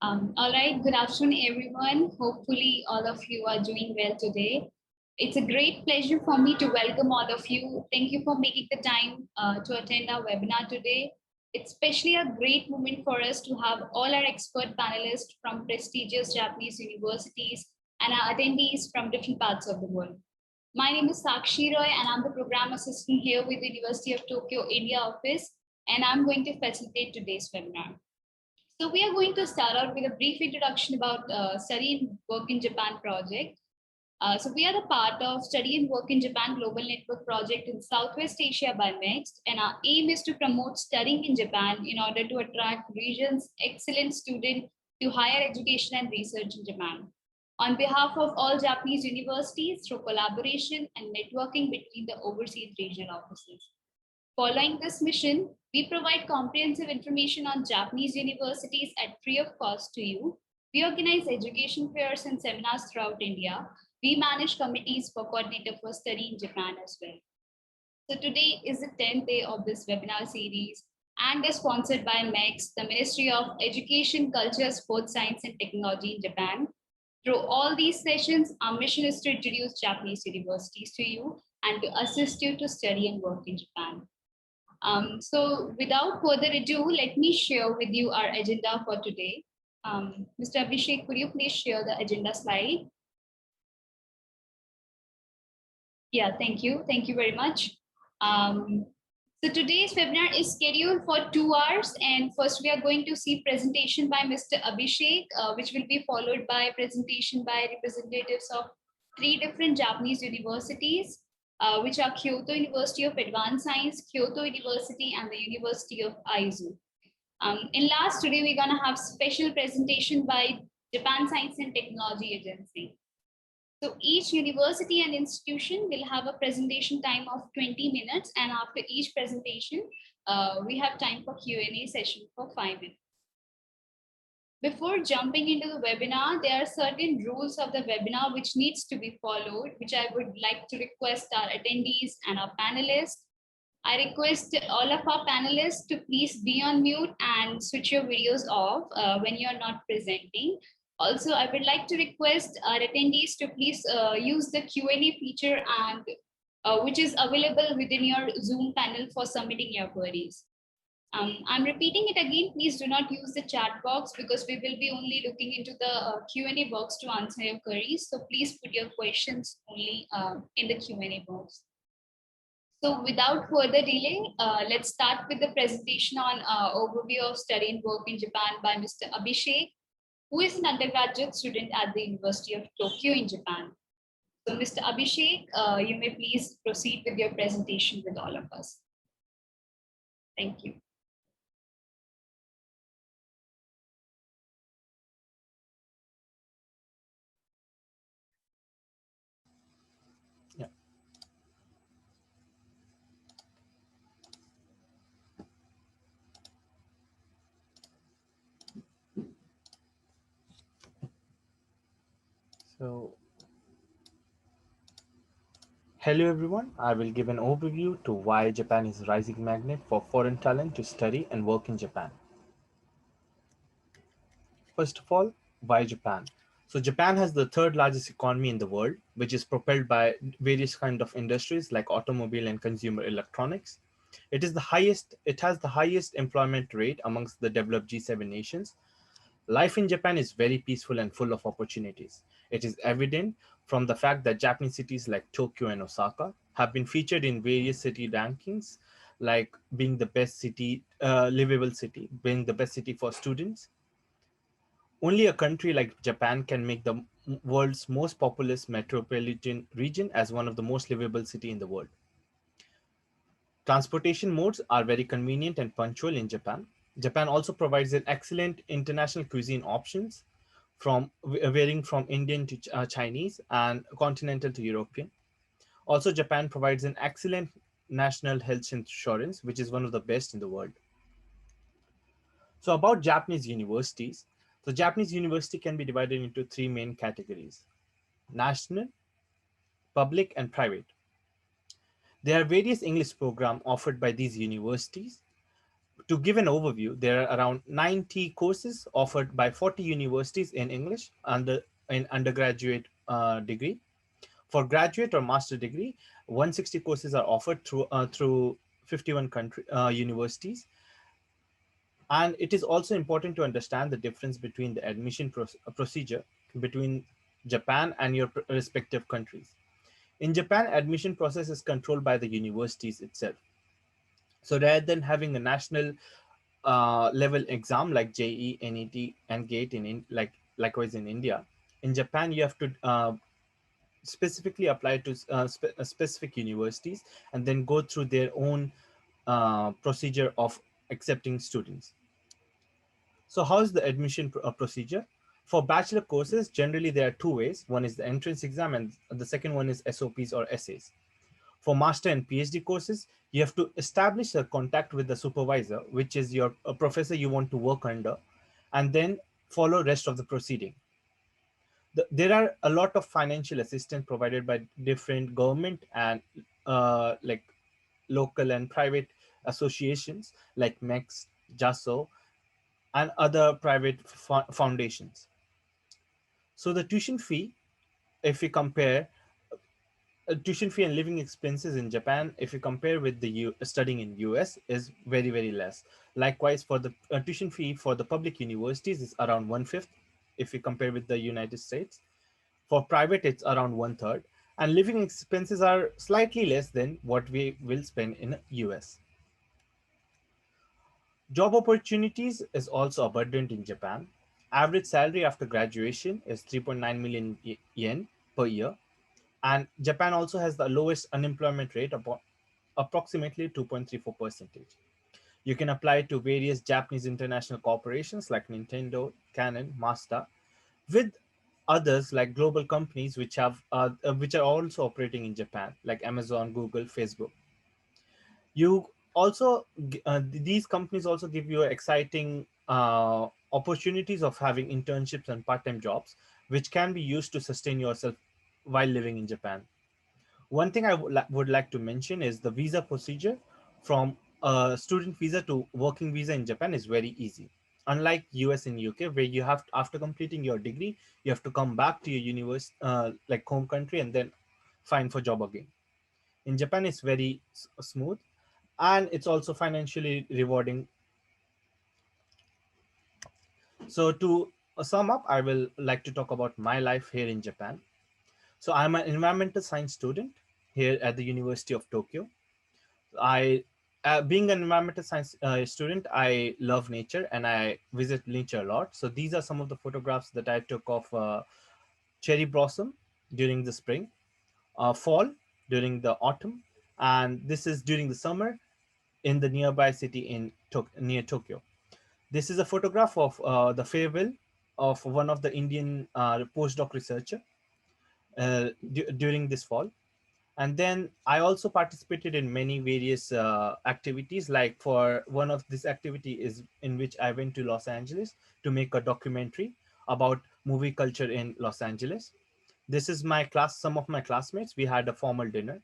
All right, good afternoon, everyone. Hopefully, all of you are doing well today. It's a great pleasure for me to welcome all of you. Thank you for making the time to attend our webinar today. It's especially a great moment for us to have all our expert panelists from prestigious Japanese universities and our attendees from different parts of the world. My name is Sakshi Roy, and I'm the program assistant here with the University of Tokyo, India office, and I'm going to facilitate today's webinar. So we are going to start out with a brief introduction about Study and Work in Japan project. So we are the part of Study and Work in Japan Global Network project in Southwest Asia by MEXT, and our aim is to promote studying in Japan in order to attract region's excellent students to higher education and research in Japan. On behalf of all Japanese universities, through collaboration and networking between the overseas regional offices. Following this mission, we provide comprehensive information on Japanese universities at free of cost to you. We organize education fairs and seminars throughout India. We manage committees for coordinator for study in Japan as well. So today is the 10th day of this webinar series and is sponsored by MEX, the Ministry of Education, Culture, Sports Science and Technology in Japan. Through all these sessions, our mission is to introduce Japanese universities to you and to assist you to study and work in Japan. So without further ado, let me share with you our agenda for today. Mr. Abhishek, could you please share the agenda slide? Yeah, thank you. Thank you very much. So today's webinar is scheduled for 2 hours, and first we are going to see presentation by Mr. Abhishek, which will be followed by presentation by representatives of 3 different Japanese universities, which are Kyoto University of Advanced Science, Kyoto University, and the University of Aizu. In last, today we're gonna have special presentation by Japan Science and Technology Agency. So each university and institution will have a presentation time of 20 minutes, and after each presentation, we have time for Q&A session for 5 minutes. Before jumping into the webinar, there are certain rules of the webinar which needs to be followed, which I would like to request our attendees and our panelists. I request all of our panelists to please be on mute and switch your videos off when you're not presenting. Also, I would like to request our attendees to please use the Q&A feature and which is available within your Zoom panel for submitting your queries. I'm repeating it again, please do not use the chat box because we will be only looking into the Q&A box to answer your queries. So please put your questions only in the Q&A box. So without further delay, let's start with the presentation on overview of study and work in Japan by Mr. Abhishek, who is an undergraduate student at the University of Tokyo in Japan. So Mr. Abhishek, you may please proceed with your presentation with all of us. Thank you. Hello everyone, I will give an overview to why Japan is a rising magnet for foreign talent to study and work in Japan. First of all, why Japan? So Japan has the third largest economy in the world, which is propelled by various kinds of industries like automobile and consumer electronics. It has the highest employment rate amongst the developed G7 nations. Life in Japan is very peaceful and full of opportunities. It is evident from the fact that Japanese cities like Tokyo and Osaka have been featured in various city rankings, like being the best city, livable city, being the best city for students. Only a country like Japan can make the world's most populous metropolitan region as one of the most livable city in the world. Transportation modes are very convenient and punctual in Japan. Japan also provides an excellent international cuisine options from varying from Indian to Chinese and continental to European. Also, Japan provides an excellent national health insurance, which is one of the best in the world. So about Japanese universities. So Japanese university can be divided into 3 main categories: national, public, and private. There are various English programs offered by these universities To give an overview, there are around 90 courses offered by 40 universities in English in undergraduate degree. For graduate or master degree, 160 courses are offered through 51 universities. And it is also important to understand the difference between the procedure between Japan and your respective countries. In Japan, admission process is controlled by the universities itself. So rather than having a national level exam like JE, NET, and GATE likewise in India, in Japan you have to specifically apply to specific universities and then go through their own procedure of accepting students. So how is the admission procedure? For bachelor courses, generally there are two ways. One is the entrance exam, and the second one is SOPs or essays. For master and PhD courses, you have to establish a contact with the supervisor, which is your professor you want to work under, and then follow rest of the proceeding. There are a lot of financial assistance provided by different government and like local and private associations like MEX, JASO, and other private foundations. So the tuition fee, if we compare tuition fee and living expenses in Japan, if you compare with the studying in US, is very very less. Likewise, for the tuition fee for the public universities is around 1/5, if we compare with the United States. For private, it's around 1/3, and living expenses are slightly less than what we will spend in US. Job opportunities is also abundant in Japan. Average salary after graduation is 3.9 million yen per year, and Japan also has the lowest unemployment rate, about approximately 2.34 percentage. You can apply to various Japanese international corporations like Nintendo, Canon, Mazda, with others like global companies which are also operating in Japan, like Amazon, Google, Facebook. You also these companies also give you exciting opportunities of having internships and part-time jobs, which can be used to sustain yourself while living in Japan. One thing I would like to mention is the visa procedure from a student visa to working visa in Japan is very easy. Unlike US and UK, where you have after completing your degree, you have to come back to your university, like home country, and then find for job again. In Japan, it's very smooth, and it's also financially rewarding. So to sum up, I will like to talk about my life here in Japan. So I'm an environmental science student here at the University of Tokyo. I, being an environmental science student, I love nature and I visit nature a lot. So these are some of the photographs that I took of cherry blossom during the spring, fall during the autumn, and this is during the summer in the nearby city near Tokyo. This is a photograph of the farewell of one of the Indian postdoc researcher during this fall. And then I also participated in many various activities. Like for one of this activity is in which I went to Los Angeles to make a documentary about movie culture in Los Angeles. This is my class, some of my classmates. We had a formal dinner.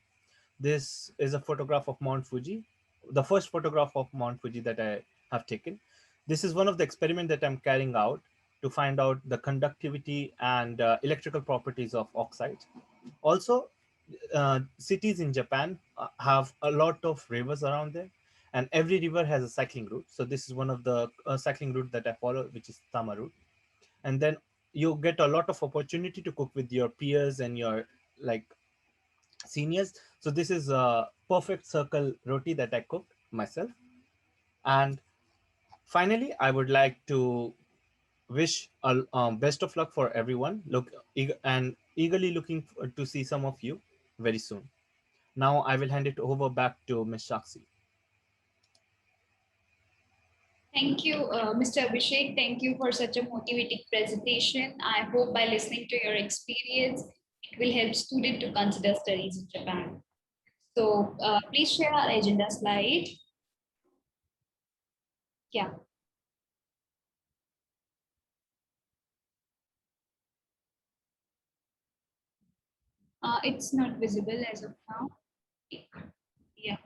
This is a photograph of Mount Fuji, the first photograph of Mount Fuji that I have taken. This is one of the experiments that I'm carrying out to find out the conductivity and electrical properties of oxides. Also, cities in Japan have a lot of rivers around there, and every river has a cycling route. So this is one of the cycling route that I follow, which is Tama route. And then you get a lot of opportunity to cook with your peers and your like seniors. So this is a perfect circle roti that I cooked myself. And finally, I would like to wish a best of luck for everyone. And eagerly looking to see some of you very soon. Now I will hand it over back to Ms. Shakshi. Thank you, Mr. Abhishek. Thank you for such a motivating presentation. I hope by listening to your experience, it will help students to consider studies in Japan. So please share our agenda slide. Yeah, it's not visible as of now. Yeah.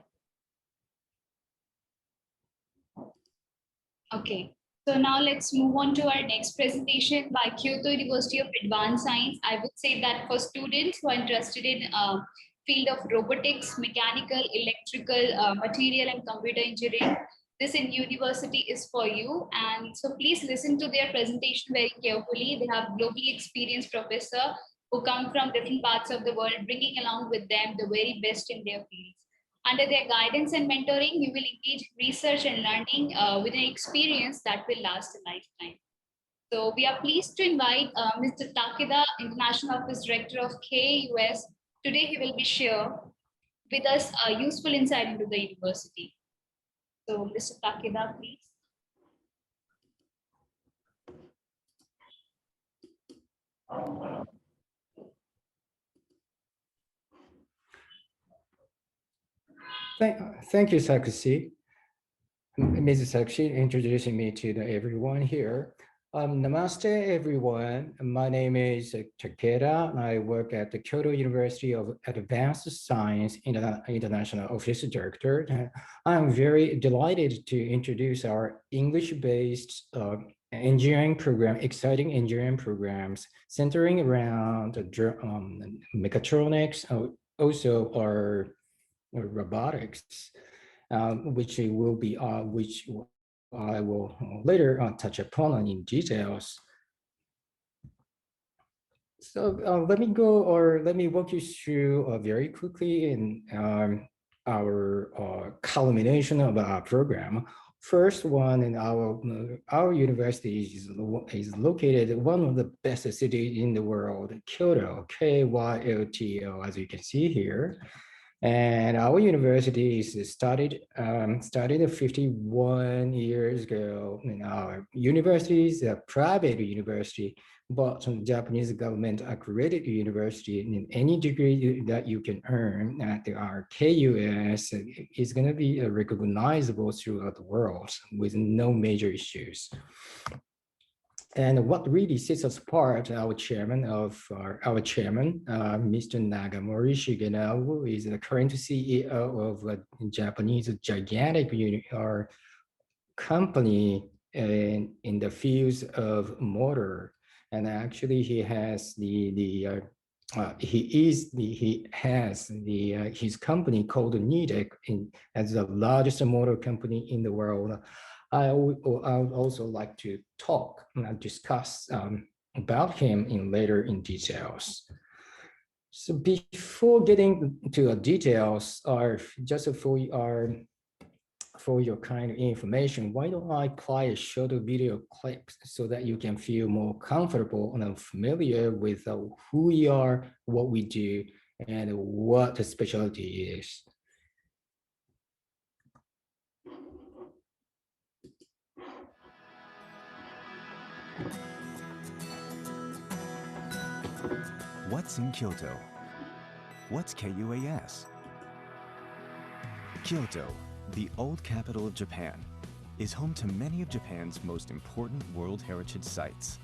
Okay, so now let's move on to our next presentation by Kyoto University of Advanced Science. I would say that for students who are interested in field of robotics, mechanical, electrical, material and computer engineering, this in university is for you. And so please listen to their presentation very carefully. They have globally experienced professor who come from different parts of the world, bringing along with them the very best in their fields. Under their guidance and mentoring, you will engage in research and learning with an experience that will last a lifetime. So we are pleased to invite Mr. Takeda, International Office Director of KUS. Today he will be share with us a useful insight into the university. So Mr. Takeda, please. Thank you, Sakshi. Mrs. Sakshi, introducing me to everyone here. Namaste, everyone. My name is Takeda. I work at the Kyoto University of Advanced Science International Office Director. I'm very delighted to introduce our English-based engineering program, exciting engineering programs centering around mechatronics, also our robotics, which I will later touch upon in details. So let me walk you through very quickly in our culmination of our program. First one in our university is located in one of the best cities in the world, Kyoto, Kyoto, as you can see here. And our university is started 51 years ago. And our university is a private university, but Japanese government accredited university. In any degree that you can earn at our KUS is going to be recognizable throughout the world with no major issues. And what really sets us apart, our chairman, Mr. Nagamori Shigenabu, is the current CEO of a Japanese gigantic company in the fields of motor. And actually, he has his company called Nidec as the largest motor company in the world. I would also like to talk and discuss about him later in details. So before getting to the details, just for your kind of information, why don't I play a short video clip so that you can feel more comfortable and familiar with who we are, what we do, and what the specialty is. What's in Kyoto? What's KUAS? Kyoto, the old capital of Japan, is home to many of Japan's most important World Heritage sites.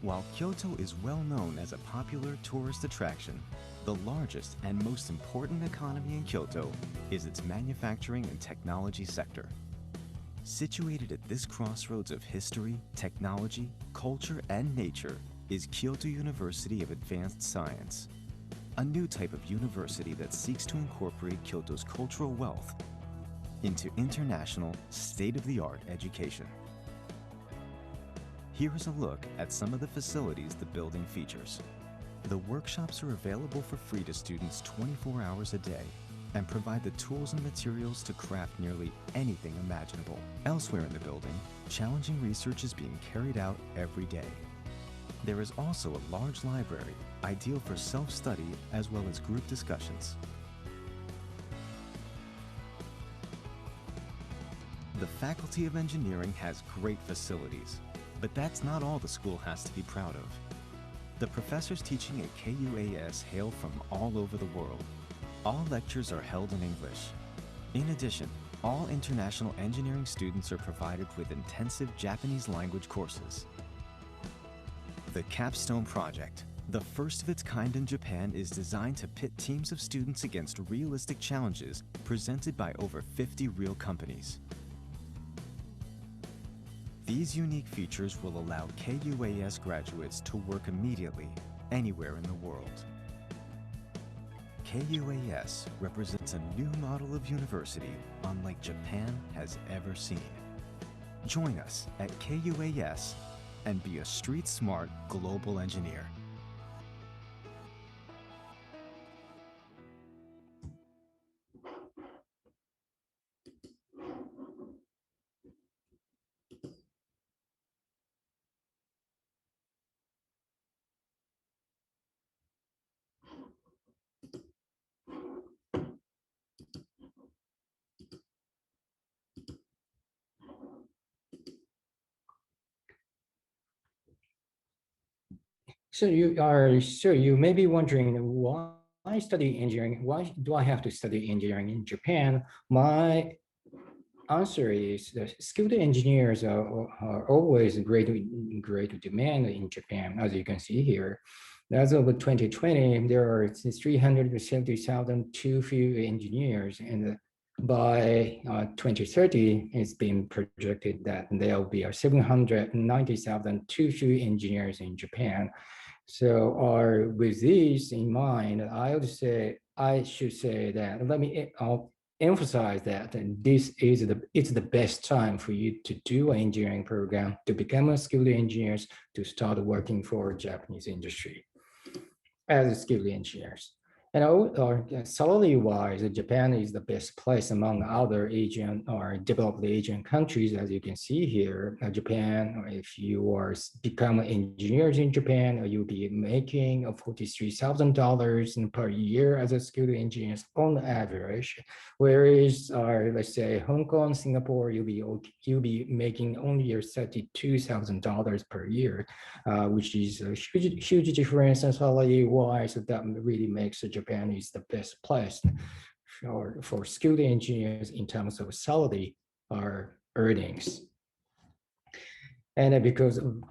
While Kyoto is well known as a popular tourist attraction, the largest and most important economy in Kyoto is its manufacturing and technology sector. Situated at this crossroads of history, technology, culture, and nature is Kyoto University of Advanced Science, a new type of university that seeks to incorporate Kyoto's cultural wealth into international, state-of-the-art education. Here is a look at some of the facilities the building features. The workshops are available for free to students 24 hours a day and provide the tools and materials to craft nearly anything imaginable. Elsewhere in the building, challenging research is being carried out every day. There is also a large library, ideal for self-study as well as group discussions. The Faculty of Engineering has great facilities, but that's not all the school has to be proud of. The professors teaching at KUAS hail from all over the world. All lectures are held in English. In addition, all international engineering students are provided with intensive Japanese language courses. The Capstone Project, the first of its kind in Japan, is designed to pit teams of students against realistic challenges presented by over 50 real companies. These unique features will allow KUAS graduates to work immediately, anywhere in the world. KUAS represents a new model of university unlike Japan has ever seen. Join us at KUAS and be a street-smart global engineer. So you may be wondering why study engineering? Why do I have to study engineering in Japan? My answer is that skilled engineers are always great demand in Japan, as you can see here. As of 2020, there are 370,000 too few engineers, and by 2030, it's been projected that there will be 790,000 too few engineers in Japan. So, with these in mind, I should say that I'll emphasize that it's the best time for you to do an engineering program to become a skilled engineer to start working for Japanese industry as skilled engineers. And salary-wise, Japan is the best place among other Asian or developed Asian countries, as you can see here. Japan, if you are become engineers in Japan, you'll be making $43,000 per year as a skilled engineer on average. Whereas, let's say Hong Kong, Singapore, you'll be making only $32,000 per year, which is a huge difference in salary-wise. That really makes Japan is the best place for skilled engineers in terms of salary or earnings. And because of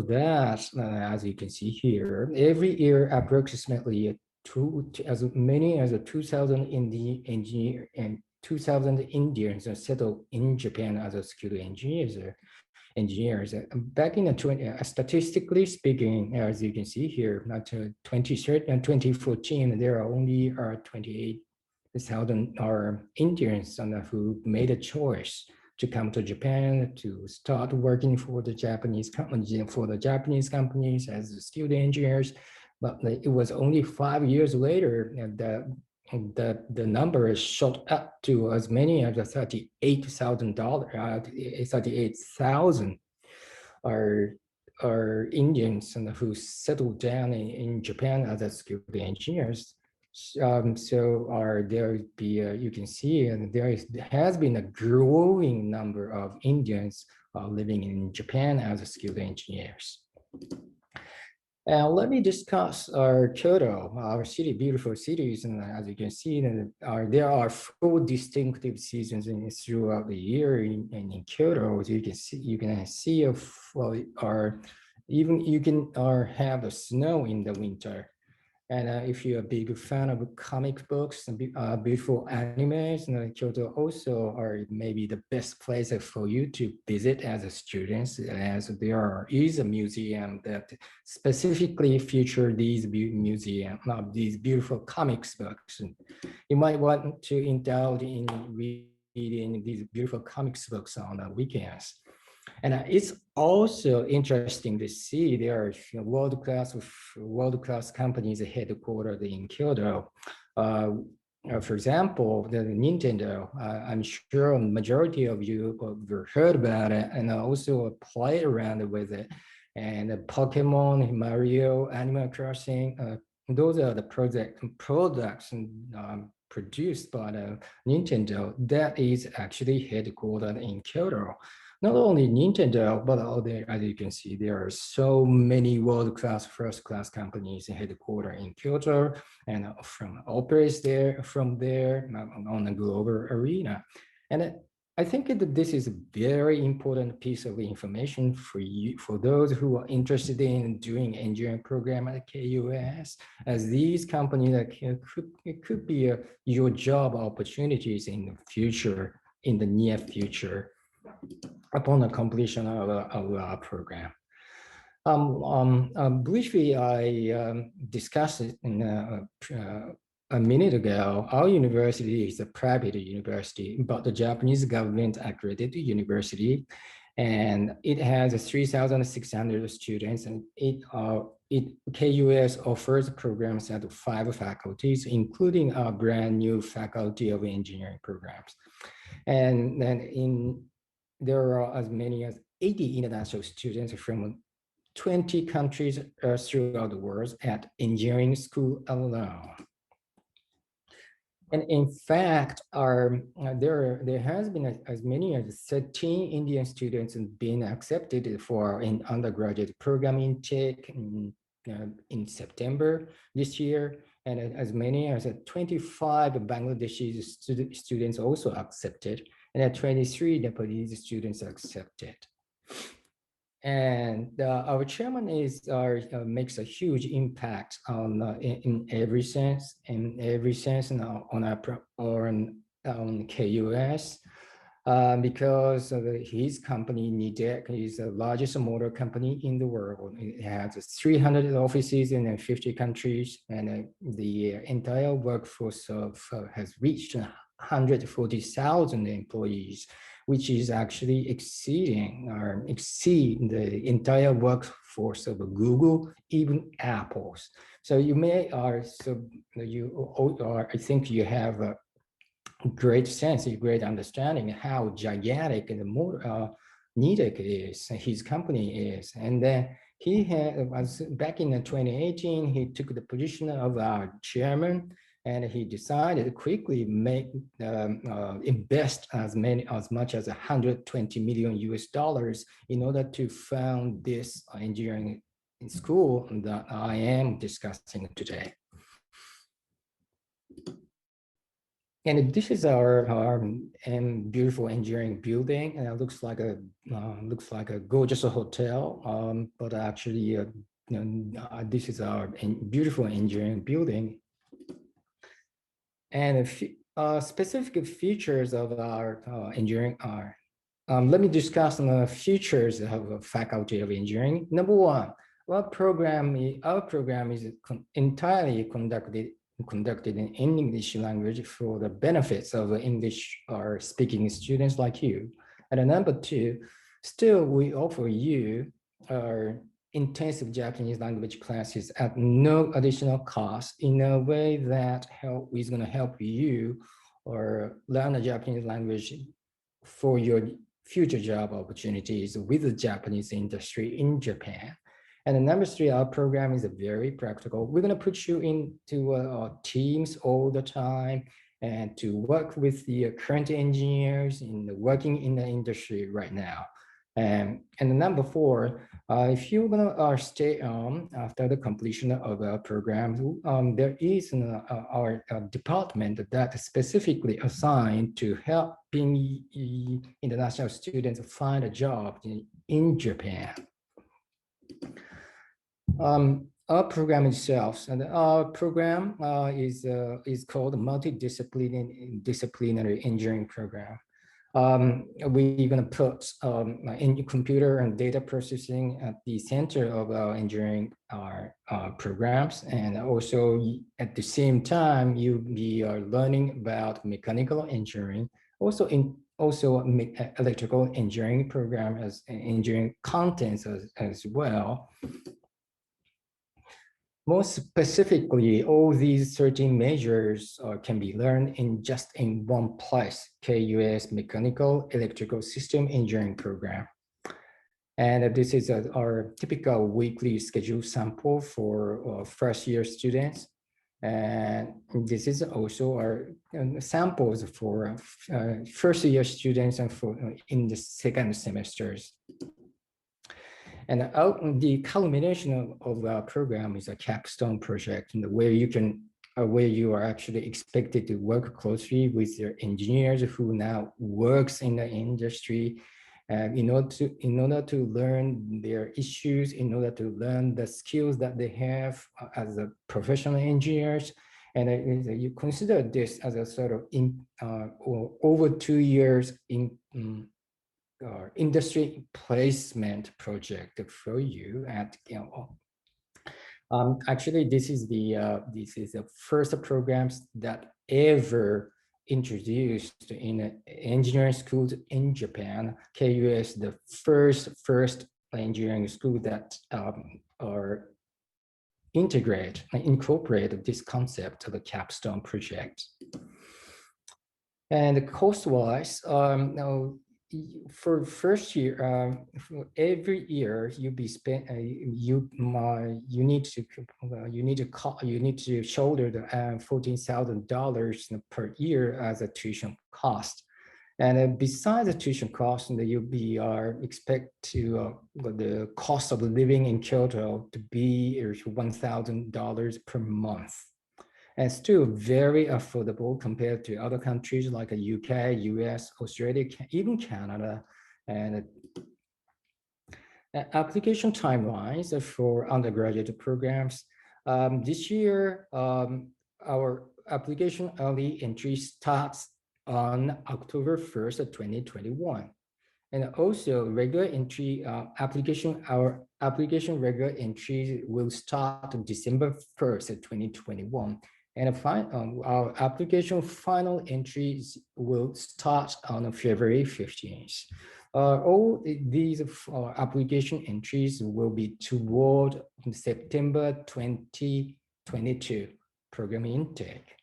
that, as you can see here, every year approximately as many as 2,000 Indians settle in Japan as a skilled engineers. Back in the statistically speaking, as you can see here, 2013 and 2014, there are only 28,000 Indians who made a choice to come to Japan to start working for the Japanese companies as skilled engineers. But it was only 5 years later that the number is shot up to as many as $38,000 are Indians who settled down in Japan as skilled engineers. You can see, and there has been a growing number of Indians living in Japan as skilled engineers. Let me discuss Kyoto, our beautiful cities. And as you can see, there are 4 distinctive seasons throughout the year in Kyoto. As you can see, you can have the snow in the winter. And if you're a big fan of comic books and beautiful animes, Kyoto also are maybe the best place for you to visit as a student, as there is a museum that specifically feature these beautiful comics books. And you might want to indulge in reading these beautiful comics books on the weekends. And it's also interesting to see there are world-class companies headquartered in Kyoto. For example, the Nintendo, I'm sure a majority of you have heard about it and also play around with it. And Pokemon, Mario, Animal Crossing, those are the products produced by Nintendo that is actually headquartered in Kyoto. Not only Nintendo, but as you can see, there are so many world-class, first-class companies headquartered in Kyoto and operates from there on a global arena. And I think that this is a very important piece of information for those who are interested in doing engineering program at KUAS, as these companies could be your job opportunities in the near future. upon the completion of our program. Briefly, I discussed it in a minute ago. Our university is a private university, but the Japanese government accredited university, and it has 3,600 students, and KUS offers programs at 5 faculties, including a brand new faculty of engineering programs. And then there are as many as 80 international students from 20 countries throughout the world at engineering school alone. And in fact, there has been as many as 13 Indian students being accepted for an undergraduate program intake in September this year, and as many as 25 Bangladeshi students also accepted, and 23 Nepalese students accepted. And our chairman makes a huge impact on in every sense on KUS, because his company Nidec is the largest motor company in the world. It has 300 offices in 50 countries, and the entire workforce has reached 140,000 employees, which is actually exceed the entire workforce of Google, even Apple's. So I think you have a great sense, a great understanding how gigantic and more Nidec is, his company is. And then back in 2018, he took the position of our chairman, and he decided to quickly invest as much as $120 million in order to found this engineering school that I am discussing today. And this is our beautiful engineering building, and it looks like a gorgeous hotel. But actually, this is our beautiful engineering building. And specific features of our engineering are, let me discuss the features of a faculty of engineering. Number one, our program is entirely conducted in English language for the benefits of English or speaking students like you. And number two, still we offer you intensive Japanese language classes at no additional cost, in a way that is going to help you or learn the Japanese language for your future job opportunities with the Japanese industry in Japan. And number three, our program is very practical. We're going to put you into teams all the time, and to work with the current engineers working in the industry right now. And number four, if you're gonna stay on after the completion of our program, there is our department that is specifically assigned to helping international students find a job in Japan. Our program itself, and our program is called Multidisciplinary Engineering Program. We're going to put in computer and data processing at the center of our engineering programs, and also at the same time we are learning about mechanical engineering, also electrical engineering program as engineering contents as well. More specifically, all these 13 majors can be learned in one place, KUS Mechanical Electrical System Engineering Program. And this is our typical weekly schedule sample for first year students. And this is also our samples for first year students and in the second semesters. And the culmination of our program is a Capstone Project, where you are actually expected to work closely with your engineers who now works in the industry, in order to learn their issues, in order to learn the skills that they have as a professional engineers. And you consider this as a sort of over 2 years industry placement project for you at actually, this is the first programs that ever introduced in engineering schools in Japan. KUS, the first engineering school that are incorporate this concept of the Capstone Project. And cost-wise, now for first year, for every year you be spent, you need to shoulder the $14,000 per year as a tuition cost. And besides the tuition cost, you expect to the cost of living in Kyoto to be $1,000 per month. And still very affordable compared to other countries like the UK, US, Australia, even Canada. And application timelines for undergraduate programs. This year, our application early entry starts on October 1st, 2021. And also regular entry our application regular entry will start on December 1st, 2021. And our application final entries will start on February 15th. All these application entries will be toward September 2022 program intake.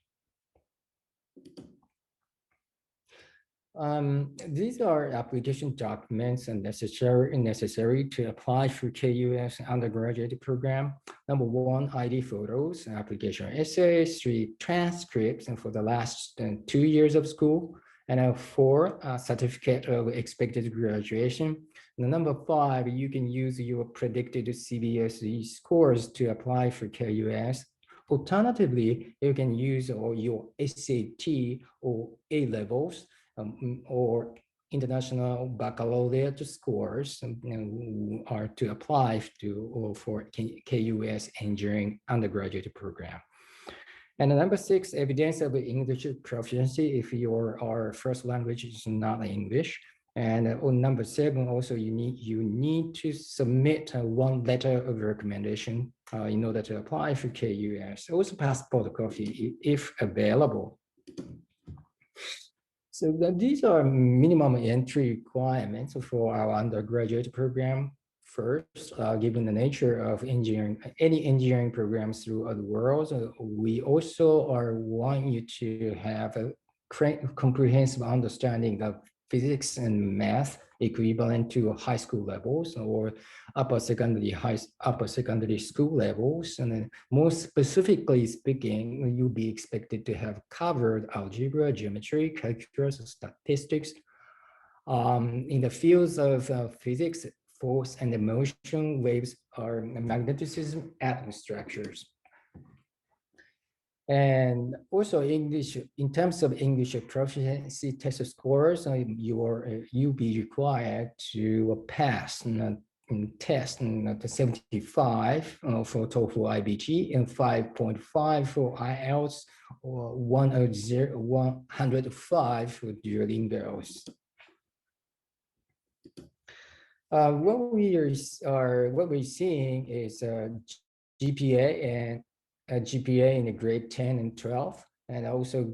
These are application documents and necessary to apply for KUS undergraduate program. Number 1, ID photos, application essays, 3 transcripts, and for the last 2 years of school, and 4, certificate of expected graduation. And number 5, you can use your predicted CBSE scores to apply for KUS. Alternatively, you can use your SAT or A levels or international baccalaureate scores are to apply for KUS engineering undergraduate program. And number 6, evidence of English proficiency if your first language is not English. And on number 7, also you need to submit 1 letter of recommendation in order to apply for KUS. Also passport copy if available. So these are minimum entry requirements for our undergraduate program. First, given the nature of any engineering programs throughout the world, we also want you to have a comprehensive understanding of physics and math equivalent to high school levels or upper secondary school levels. And then more specifically speaking, you'll be expected to have covered algebra, geometry, calculus, statistics. In the fields of physics, force and motion, waves are magnetism, atom structures. And also English, in terms of English proficiency test scores, you'll be required to pass test the 75 for TOEFL IBT and 5.5 for IELTS or 105 for Duolingo. What we're seeing is GPA in the grade 10 and 12, and also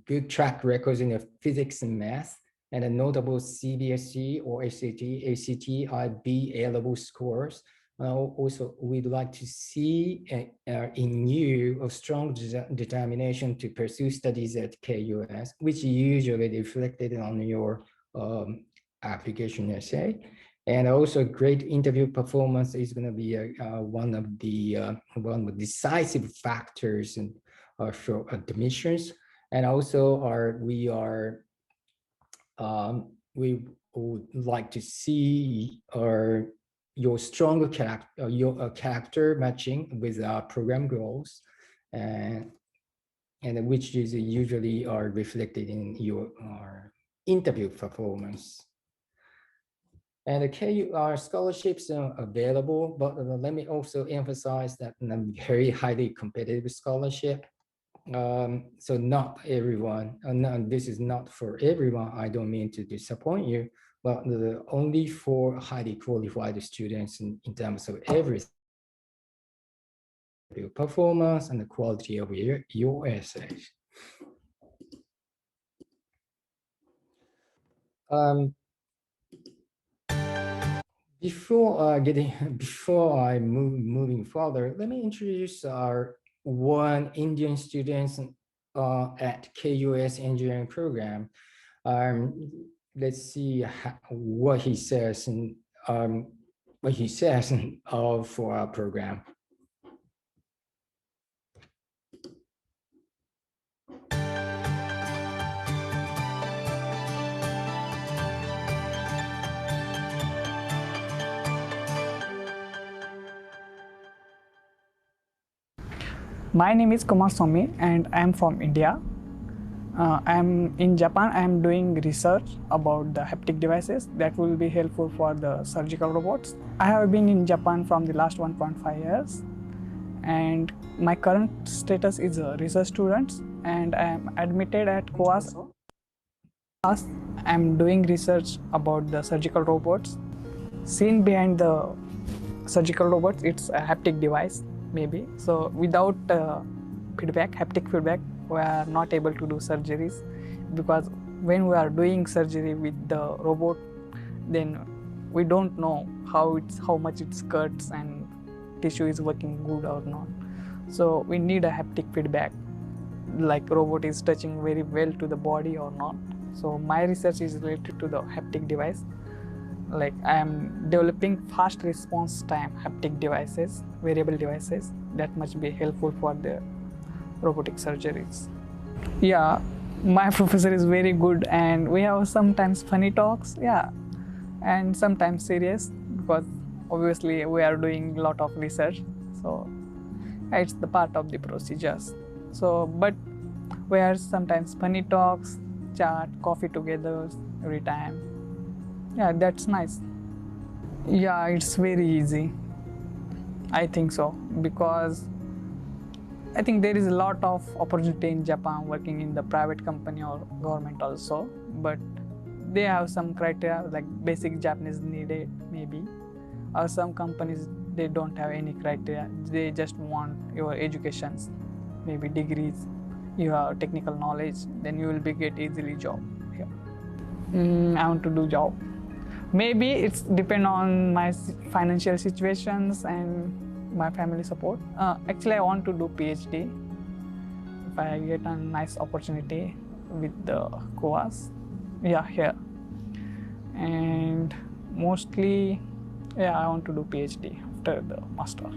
good track records in the physics and math, and a notable CBSE or SAT, ACT, IB A-level scores. Also, we'd like to see in you a strong determination to pursue studies at KUS, which usually reflected on your application essay. And also great interview performance is going to be one of the decisive factors for admissions. And also we would like to see your stronger character matching with our program goals, and which is usually are reflected in your interview performance. And the KUR scholarships are available, but let me also emphasize that very highly competitive scholarship. So not everyone, this is not for everyone. I don't mean to disappoint you, but only for highly qualified students in terms of everything, your performance and the quality of your essays. Before I moving further, let me introduce our one Indian students at KUS engineering program. Let's see what he says and for our program. My name is Kumar Swami and I am from India. I'm in Japan. I am doing research about the haptic devices that will be helpful for the surgical robots. I have been in Japan from the last 1.5 years and my current status is a research student and I am admitted at KUAS. I'm doing research about the surgical robots. Seen behind the surgical robots, it's a haptic device maybe. So without haptic feedback, we are not able to do surgeries, because when we are doing surgery with the robot, then we don't know how much it cuts and tissue is working good or not. So we need a haptic feedback, like robot is touching very well to the body or not. So my research is related to the haptic device. Like I am developing fast response time haptic devices, wearable devices that must be helpful for the robotic surgeries. Yeah, my professor is very good and we have sometimes funny talks, yeah, and sometimes serious, because obviously we are doing a lot of research, so it's the part of the procedures. So but we have sometimes funny talks, chat, coffee together every time. Yeah, that's nice. Yeah, it's very easy. I think so, because I think there is a lot of opportunity in Japan working in the private company or government also, but they have some criteria like basic Japanese needed maybe, or some companies they don't have any criteria, they just want your educations, maybe degrees, you have technical knowledge, then you will be get easily job here. I want to do job. Maybe it's depend on my financial situations and my family support. Actually, I want to do PhD. If I get a nice opportunity with the KUAS, yeah, here. And mostly, yeah, I want to do PhD after the master.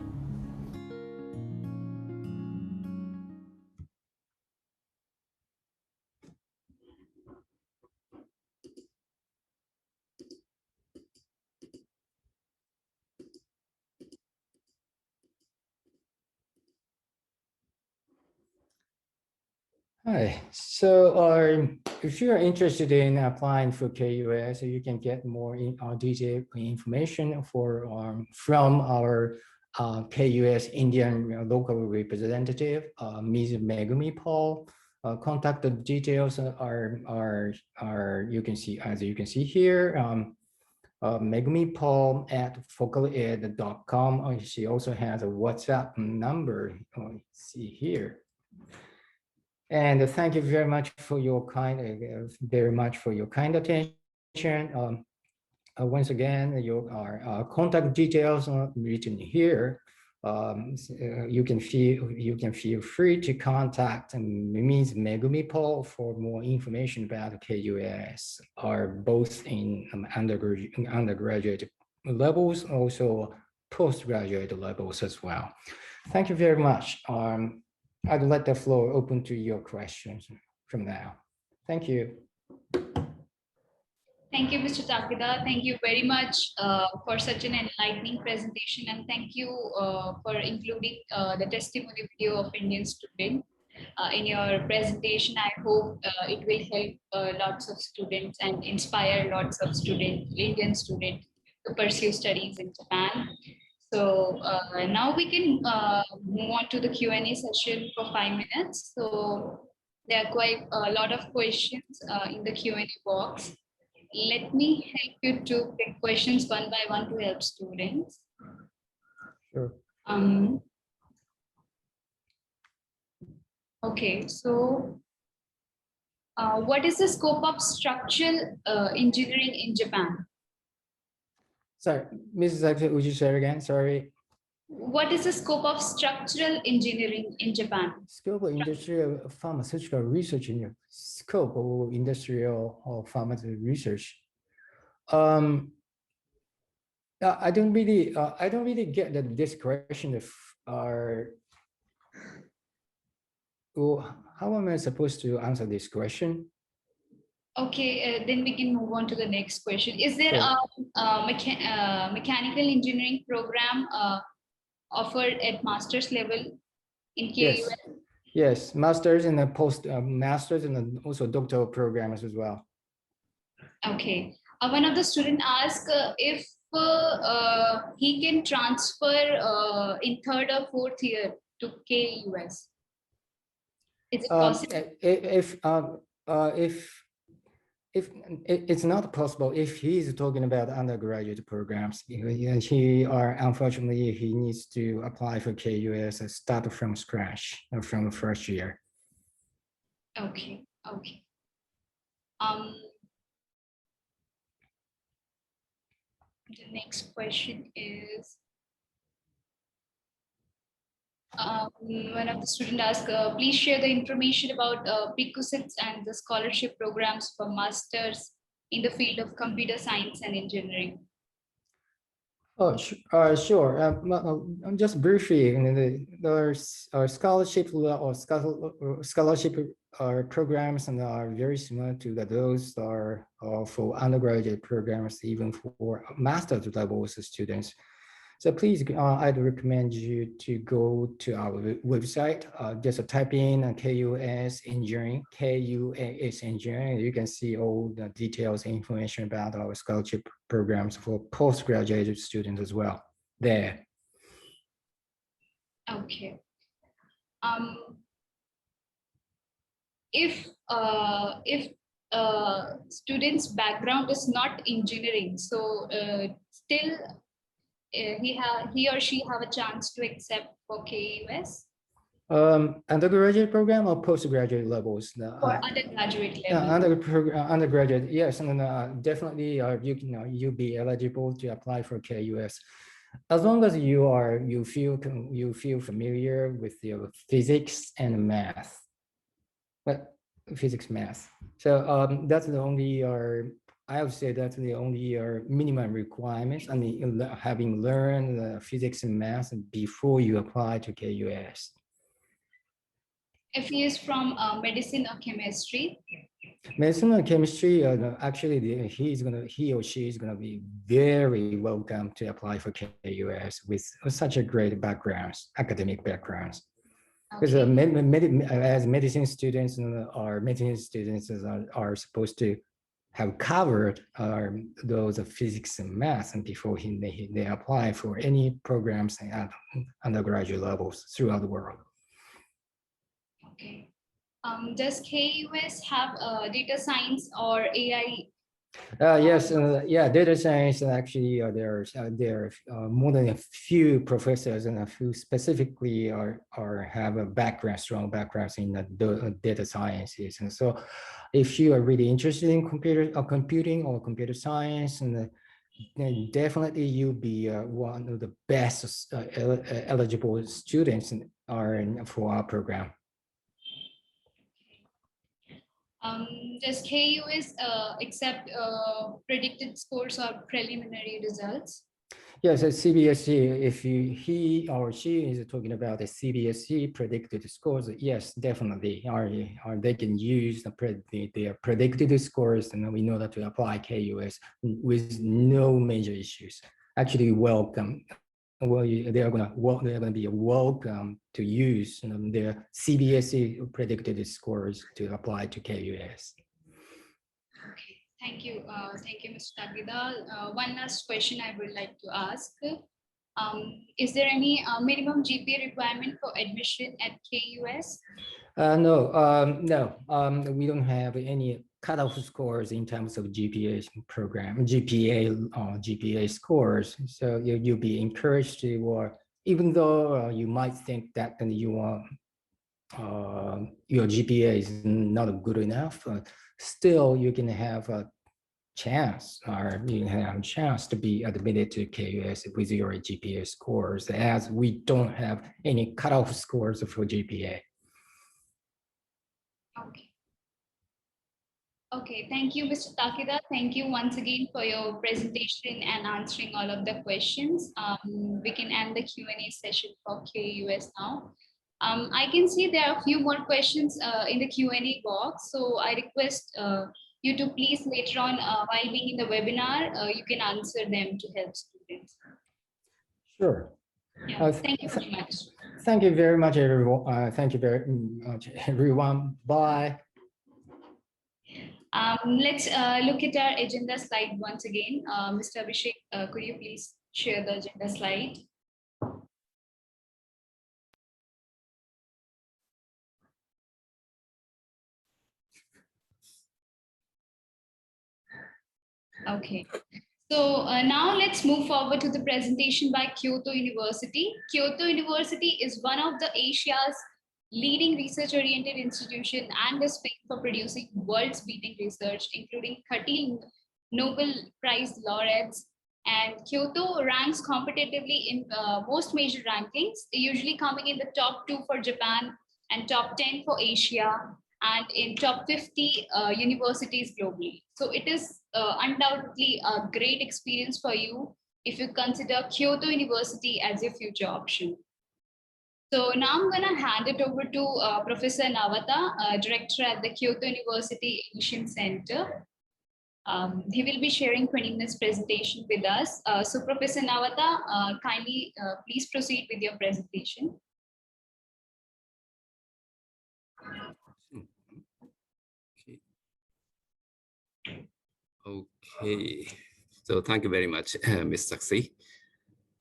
Hi. So if you're interested in applying for KUS, you can get more detailed information from our KUS Indian local representative, Ms. Megumi Paul. Contact details are you can see, as you can see here. Megumi Paul at focaled.com. She also has a WhatsApp number. See here. And thank you very much for your kind attention. Once again, your contact details are written here. You can feel free to contact Ms. Megumi Paul for more information about KUS, are both in undergraduate levels, also postgraduate levels as well. Thank you very much. I'd let the floor open to your questions from now. Thank you. Thank you, Mr. Takeda. Thank you very much for such an enlightening presentation, and thank you for including the testimony video of Indian student in your presentation. I hope it will help lots of students and inspire lots of Indian students to pursue studies in Japan. So now we can move on to the Q&A session for 5 minutes. So there are quite a lot of questions in the Q&A box. let me help you to pick questions one by one to help students. Sure. Okay, so what is the scope of structural engineering in Japan? Sorry, Mrs. Aksa, would you say it again? Sorry. What is the scope of structural engineering in Japan? Scope of industrial pharmaceutical research in your scope of industrial or pharmaceutical research. I don't really get that this question of well, how am I supposed to answer this question? Okay, then we can move on to the next question. Is there Sure. a mechanical engineering program offered at master's level in KUS? Yes. Yes, masters and a post masters and also doctoral programs as well. Okay. One of the students asked if he can transfer in third or fourth year to KUS. Is it possible? If it's not possible, if he's talking about undergraduate programs, unfortunately he needs to apply for KUS and start from scratch from the first year. Okay. Okay. The next question is, one of the students asked, please share the information about prerequisites and the scholarship programs for masters in the field of computer science and engineering. Oh, sure. Just briefly, there's scholarship programs and are very similar to those are for undergraduate programs, even for master's level students. So please, I'd recommend you to go to our website. Just type in KUS Engineering, KUS Engineering. You can see all the details and information about our scholarship programs for postgraduate students as well there. Okay. If student's background is not engineering, so still he or she have a chance to accept for KUS? Undergraduate program or postgraduate levels? For undergraduate level. Undergraduate, yes, and definitely you'll be eligible to apply for KUS. As long as you feel familiar with the physics and math. But physics, math. So that's the only, I would say that's the only minimum requirements. I mean, having learned physics and math before you apply to KUS. If he is from medicine or chemistry? Medicine and chemistry, actually, he or she is gonna be very welcome to apply for KUS with such a great backgrounds, academic backgrounds. Because as medicine students are supposed to have covered those physics and math and before they apply for any programs at undergraduate levels throughout the world. Okay. Does KUS have data science or AI? Yes, data science. Actually, there are more than a few professors and who specifically have a strong backgrounds in the data sciences. And so, if you are really interested in computing or computer science, and then definitely you'll be one of the best eligible students for our program. Does KUS accept predicted scores or preliminary results? Yes, at CBSE, if he or she is talking about the CBSE predicted scores, yes, definitely. They can use their predicted scores and we know that to apply KUS with no major issues. Actually, welcome. Well, they're gonna be welcome to use their CBSE predicted scores to apply to KUS. Okay, thank you, Mr. Tagida. One last question I would like to ask: is there any minimum GPA requirement for admission at KUS? No, we don't have any cutoff scores in terms of GPA program, GPA scores. So you'll be encouraged to, or even though you might think that your GPA is not good enough, still you can have a chance, or you have a chance to be admitted to KUS with your GPA scores, as we don't have any cutoff scores for GPA. Okay. Okay, thank you, Mr. Takeda. Thank you once again for your presentation and answering all of the questions. We can end the Q&A session for KUS now. I can see there are a few more questions in the Q&A box, so I request you to please later on, while being in the webinar, you can answer them to help students. Sure. Yeah, thank you very much. Thank you very much, everyone. Thank you very much, everyone. Bye. Let's look at our agenda slide once again. Mr. Abhishek, could you please share the agenda slide? Okay. So now let's move forward to the presentation by Kyoto University. Kyoto University is one of the Asia's leading research-oriented institution and is famous for producing world-beating research, including 13 Nobel Prize laureates. And Kyoto ranks competitively in most major rankings, usually coming in the top 2 for Japan and top 10 for Asia, and in top 50 universities globally. So it is undoubtedly a great experience for you if you consider Kyoto University as your future option. So now I'm going to hand it over to Professor Nawata, Director at the Kyoto University Asian Center. He will be sharing 20 minutes presentation with us. So Professor Nawata, kindly please proceed with your presentation. Okay, so thank you very much, Ms. Saxi.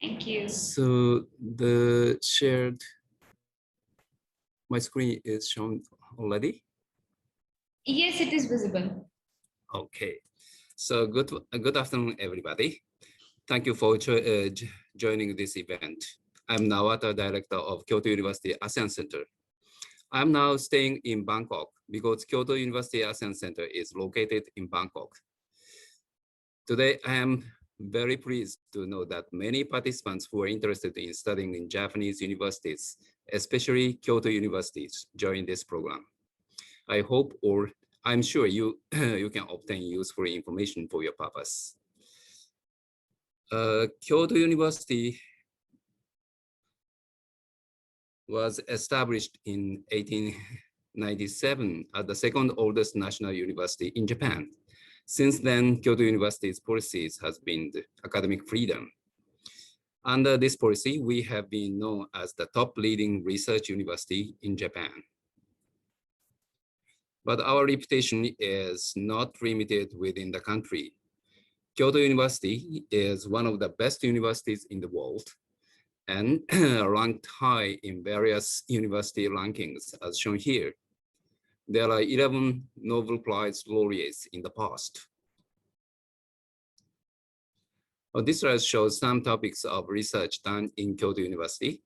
Thank you. So my screen is shown already? Yes, it is visible. Okay, so good afternoon, everybody. Thank you for joining this event. I'm Nawata, Director of Kyoto University ASEAN Center. I'm now staying in Bangkok because Kyoto University ASEAN Center is located in Bangkok. Today, I am very pleased to know that many participants who are interested in studying in Japanese universities, especially Kyoto universities, join this program. I hope, or I'm sure you can obtain useful information for your purpose. Kyoto University was established in 1897 as the second oldest national university in Japan. Since then, Kyoto University's policies has been the academic freedom. Under this policy, we have been known as the top leading research university in Japan. But our reputation is not limited within the country. Kyoto University is one of the best universities in the world and ranked high in various university rankings as shown here. There are 11 Nobel Prize laureates in the past. This slide shows some topics of research done in Kyoto University,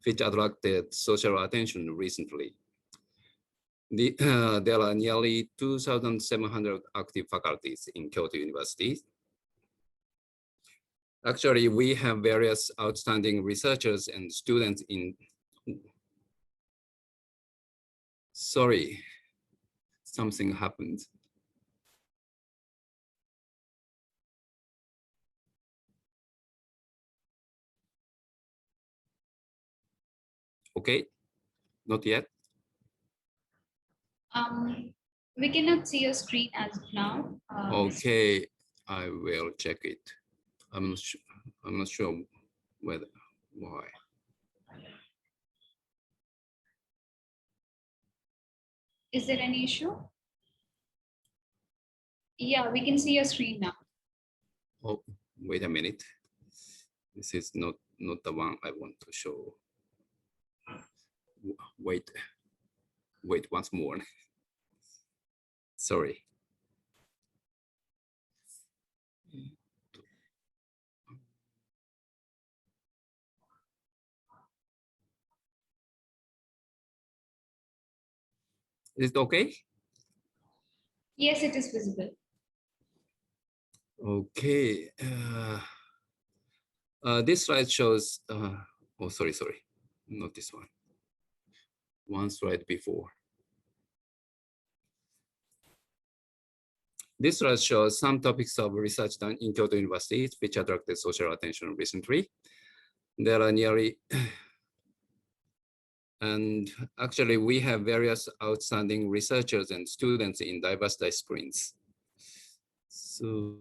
which attracted social attention recently. There are nearly 2,700 active faculties in Kyoto University. Actually, we have various outstanding researchers and students in. Sorry, something happened. Okay, not yet. We cannot see your screen as of now. Okay, I will check it. I'm not sure why. Is there any issue? Yeah, we can see your screen now. Oh, wait a minute. This is not the one I want to show. Wait once more. Sorry. Is it okay? Yes, it is visible. Okay. This slide shows, oh, sorry, not this one. One slide before. This slide shows some topics of research done in Kyoto University, which attracted social attention recently. There are nearly, and actually we have various outstanding researchers and students in diverse disciplines. So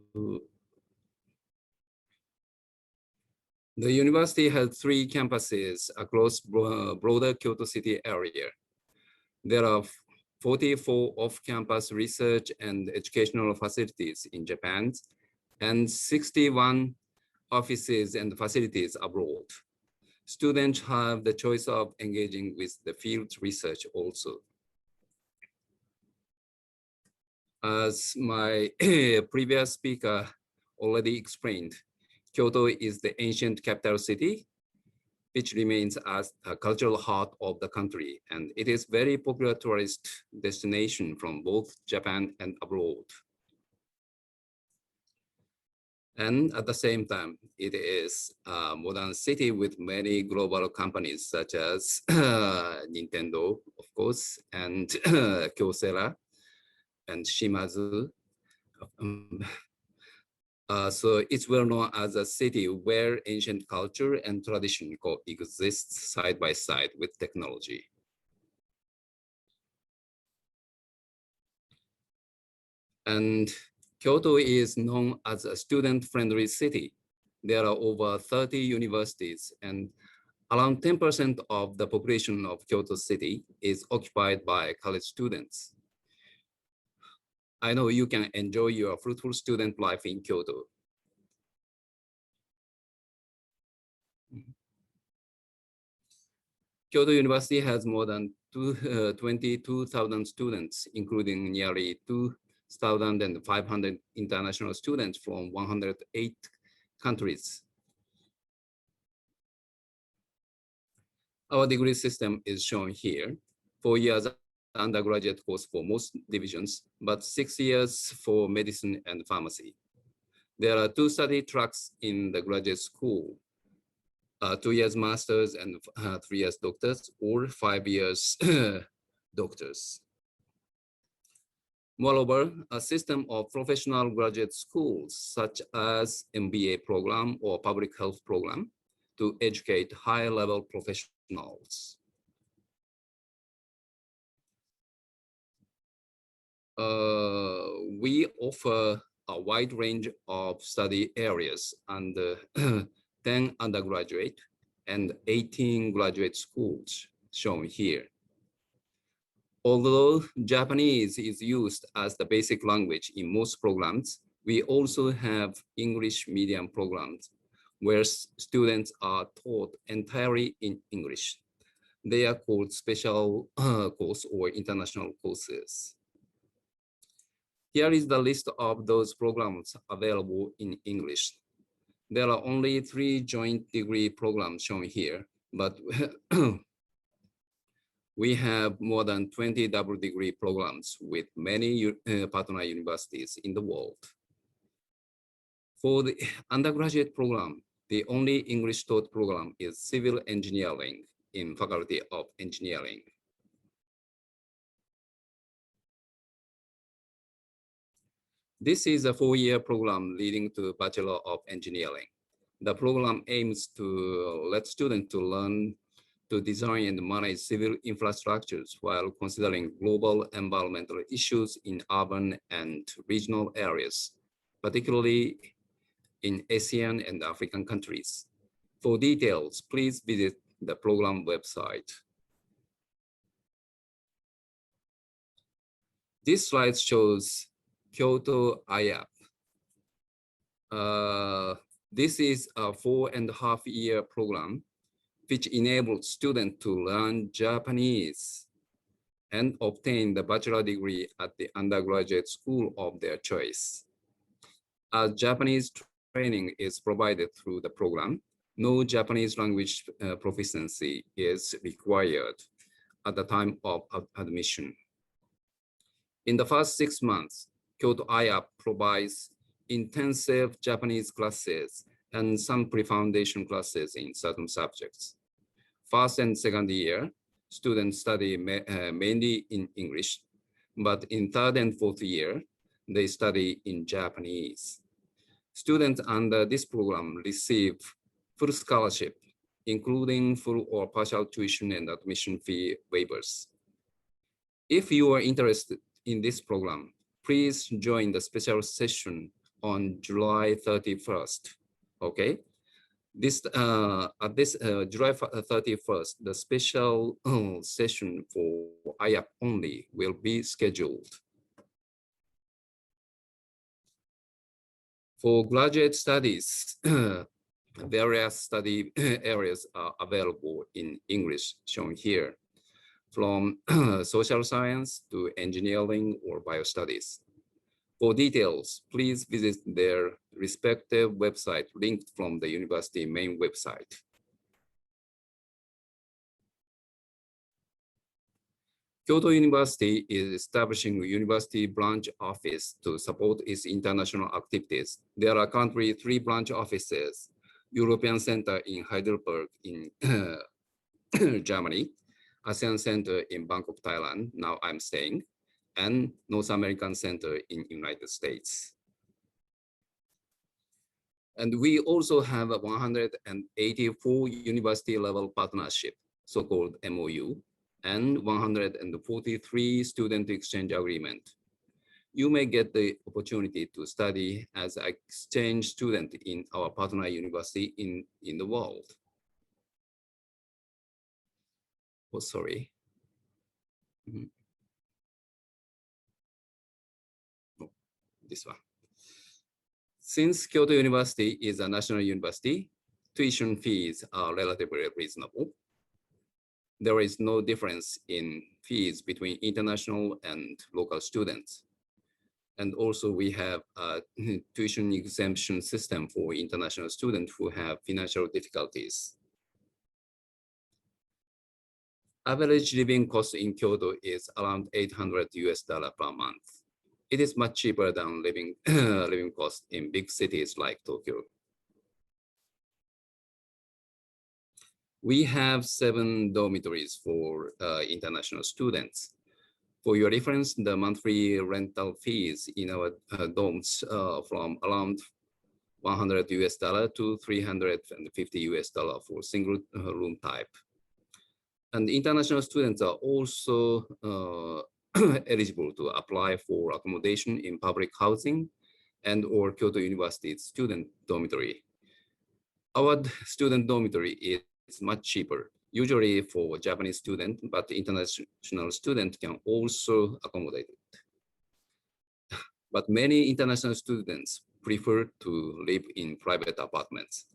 the university has 3 campuses across broader Kyoto city area. There are 44 off-campus research and educational facilities in Japan and 61 offices and facilities abroad. Students have the choice of engaging with the field research also. As my previous speaker already explained, Kyoto is the ancient capital city, which remains as a cultural heart of the country, and it is very popular tourist destination from both Japan and abroad. And at the same time, it is a modern city with many global companies such as Nintendo, of course, and Kyocera and Shimazu. So it's well known as a city where ancient culture and tradition coexist side by side with technology. And Kyoto is known as a student-friendly city. There are over 30 universities, and around 10% of the population of Kyoto city is occupied by college students. I know you can enjoy your fruitful student life in Kyoto. Kyoto University has more than 22,000 students, including nearly 2,500 international students from 108 countries. Our degree system is shown here. 4 years undergraduate course for most divisions, but 6 years for medicine and pharmacy. There are 2 study tracks in the graduate school. 2 years masters and 3 years doctors, or 5 years doctors. Moreover, a system of professional graduate schools, such as MBA program or public health program, to educate high-level professionals. We offer a wide range of study areas and 10 undergraduate and 18 graduate schools shown here. Although Japanese is used as the basic language in most programs, we also have English medium programs where students are taught entirely in English. They are called special course or international courses. Here is the list of those programs available in English. There are only 3 joint degree programs shown here, but we have more than 20 double degree programs with many partner universities in the world. For the undergraduate program, the only English taught program is civil engineering in Faculty of Engineering. This is a 4-year program leading to Bachelor of Engineering. The program aims to let students to learn to design and manage civil infrastructures while considering global environmental issues in urban and regional areas, particularly in Asian and African countries. For details, please visit the program website. This slide shows Kyoto IAP. This is a 4.5-year program which enables students to learn Japanese and obtain the bachelor degree at the undergraduate school of their choice. As Japanese training is provided through the program, no Japanese language proficiency is required at the time of admission. In the first 6 months, Kyoto IAP provides intensive Japanese classes and some pre-foundation classes in certain subjects. First and second year, students study mainly in English, but in third and fourth year, they study in Japanese. Students under this program receive full scholarship, including full or partial tuition and admission fee waivers. If you are interested in this program, please join the special session on July 31st, okay? At this July 31st, the special session for IAP only will be scheduled. For graduate studies, various study areas are available in English, shown here, from social science to engineering or biostudies. For details, please visit their respective website linked from the university main website. Kyoto University is establishing a university branch office to support its international activities. There are currently 3 branch offices: European Center in Heidelberg in Germany, ASEAN Center in Bangkok, Thailand, now I'm staying, and North American Center in United States. And we also have a 184 university level partnership, so-called MOU, and 143 student exchange agreement. You may get the opportunity to study as an exchange student in our partner university in the world. Oh, sorry. Oh, this one. Since Kyoto University is a national university, tuition fees are relatively reasonable. There is no difference in fees between international and local students. And also we have a tuition exemption system for international students who have financial difficulties. Average living cost in Kyoto is around $800 per month. It is much cheaper than living cost in big cities like Tokyo. We have 7 dormitories for international students. For your reference, the monthly rental fees in our dorms from around $100 to $350 for single room type. And international students are also eligible to apply for accommodation in public housing and or Kyoto University's student dormitory. Our student dormitory is much cheaper, usually for Japanese students, but international students can also accommodate it. But many international students prefer to live in private apartments.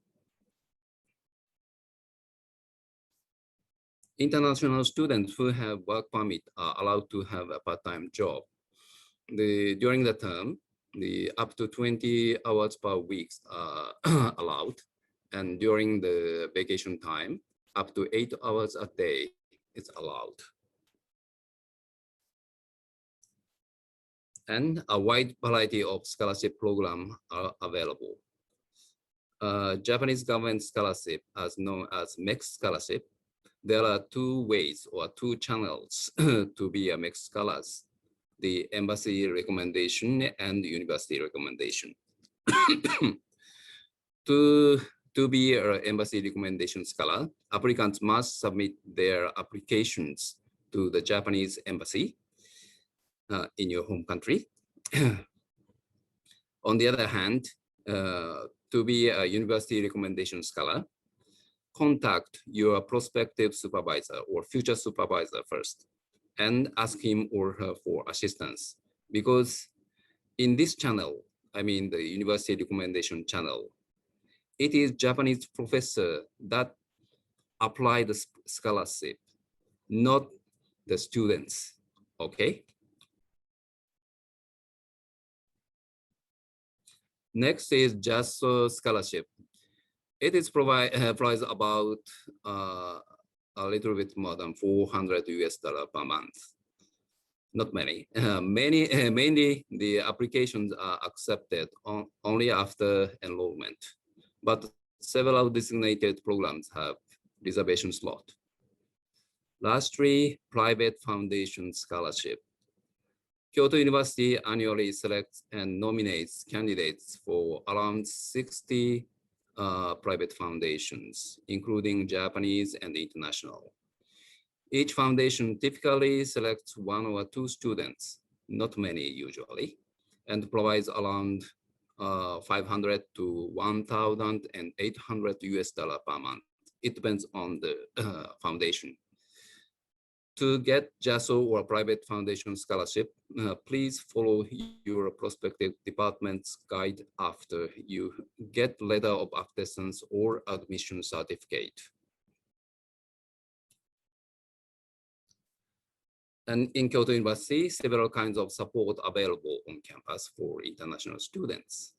International students who have work permit are allowed to have a part-time job. During the term, up to 20 hours per week are allowed. And during the vacation time, up to 8 hours a day is allowed. And a wide variety of scholarship programs are available. Japanese government scholarship, as known as MEX scholarship, there are 2 ways or 2 channels to be a MEX scholars: the embassy recommendation and university recommendation. To be an embassy recommendation scholar, applicants must submit their applications to the Japanese embassy in your home country. On the other hand, to be a university recommendation scholar, contact your prospective supervisor or future supervisor first and ask him or her for assistance. Because in this channel, I mean the university recommendation channel, it is Japanese professor that apply the scholarship, not the students, okay? Next is JASO scholarship. It is provides about a little bit more than $400 per month. Not many. Mainly the applications are accepted only after enrollment, but several designated programs have reservation slot. Lastly, private foundation scholarship. Kyoto University annually selects and nominates candidates for around 60 private foundations, including Japanese and international. Each foundation typically selects 1 or 2 students, not many usually, and provides around 500 to 1,800 US dollar per month. It depends on the foundation. To get JASO or private foundation scholarship, please follow your prospective department's guide after you get letter of acceptance or admission certificate. And in Kyoto University, several kinds of support available on campus for international students.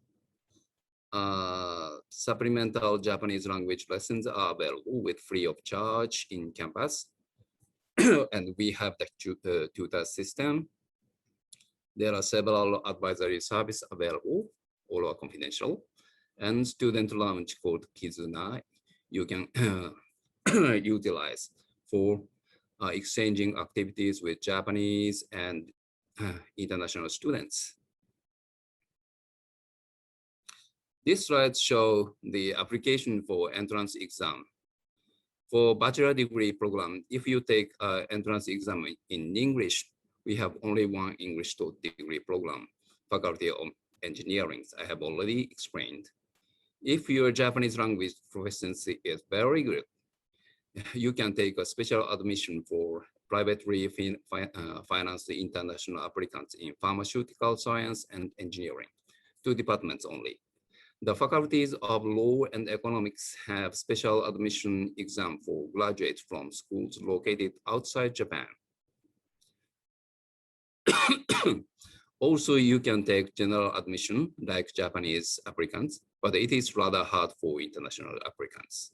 Supplemental Japanese language lessons are available with free of charge in campus. And we have the tutor system. There are several advisory services available, all are confidential, and student lounge called Kizuna you can utilize for exchanging activities with Japanese and international students. These slides show the application for entrance exam. For bachelor degree program, if you take entrance exam in English, we have only one English degree program, Faculty of Engineering, I have already explained. If your Japanese language proficiency is very good, you can take a special admission for privately financed international applicants in pharmaceutical science and engineering, 2 departments only. The faculties of law and economics have special admission exam for graduates from schools located outside Japan. Also, you can take general admission like Japanese applicants, but it is rather hard for international applicants.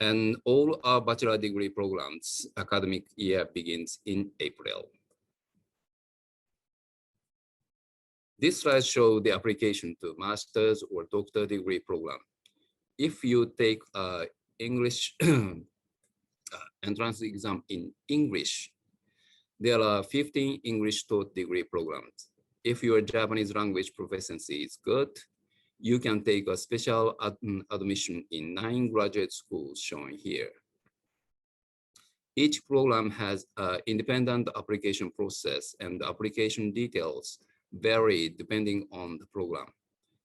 And all our bachelor degree programs academic year begins in April. This slide shows the application to master's or doctor degree program. If you take English entrance exam in English, there are 15 English taught degree programs. If your Japanese language proficiency is good, you can take a special admission in 9 graduate schools shown here. Each program has an independent application process, and the application details vary depending on the program.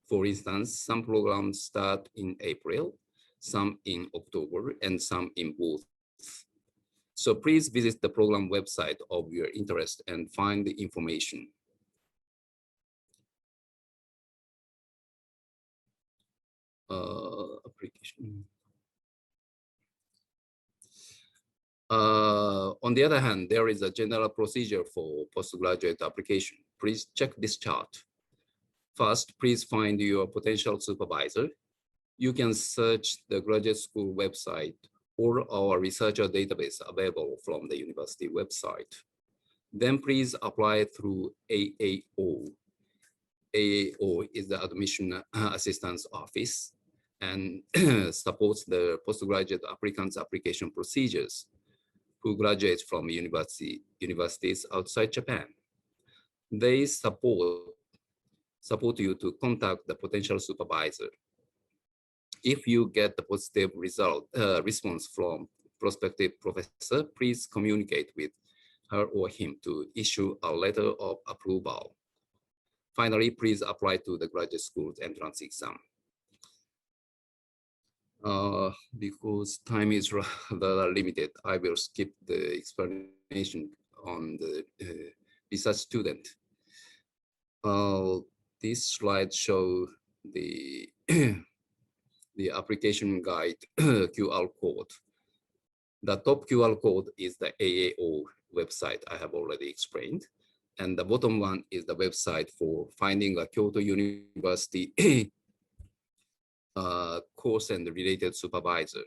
For instance, some programs start in April, some in October, and some in both. So please visit the program website of your interest and find the information. Application. On the other hand, there is a general procedure for postgraduate application. Please check this chart. First, please find your potential supervisor. You can search the graduate school website or our researcher database available from the university website. Then please apply through AAO. AAO is the Admission Assistance Office and supports the postgraduate applicants' application procedures who graduate from universities outside Japan. They support you to contact the potential supervisor. If you get the positive response from prospective professor, please communicate with her or him to issue a letter of approval. Finally, please apply to the graduate school's entrance exam. Because time is rather limited, I will skip the explanation on the research student. This slide shows the the application guide QR code. The top QR code is the AAO website I have already explained. And the bottom one is the website for finding a Kyoto University course and related supervisor.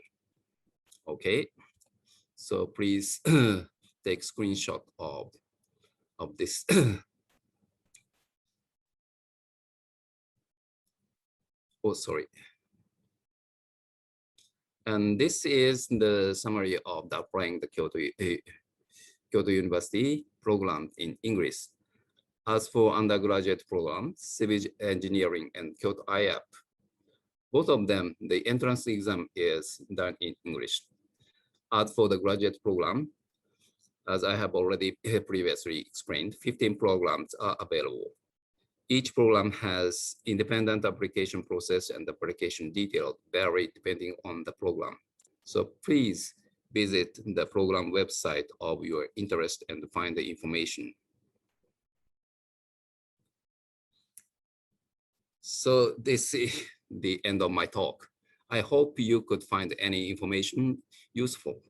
Okay, so please take screenshot of this. Oh, sorry. And this is the summary of the applying the Kyoto University program in English. As for undergraduate program, civil engineering and Kyoto IAP, both of them, the entrance exam is done in English. As for the graduate program, as I have already previously explained, 15 programs are available. Each program has independent application process and the application detail vary depending on the program. So please visit the program website of your interest and find the information. So this is the end of my talk. I hope you could find any information useful.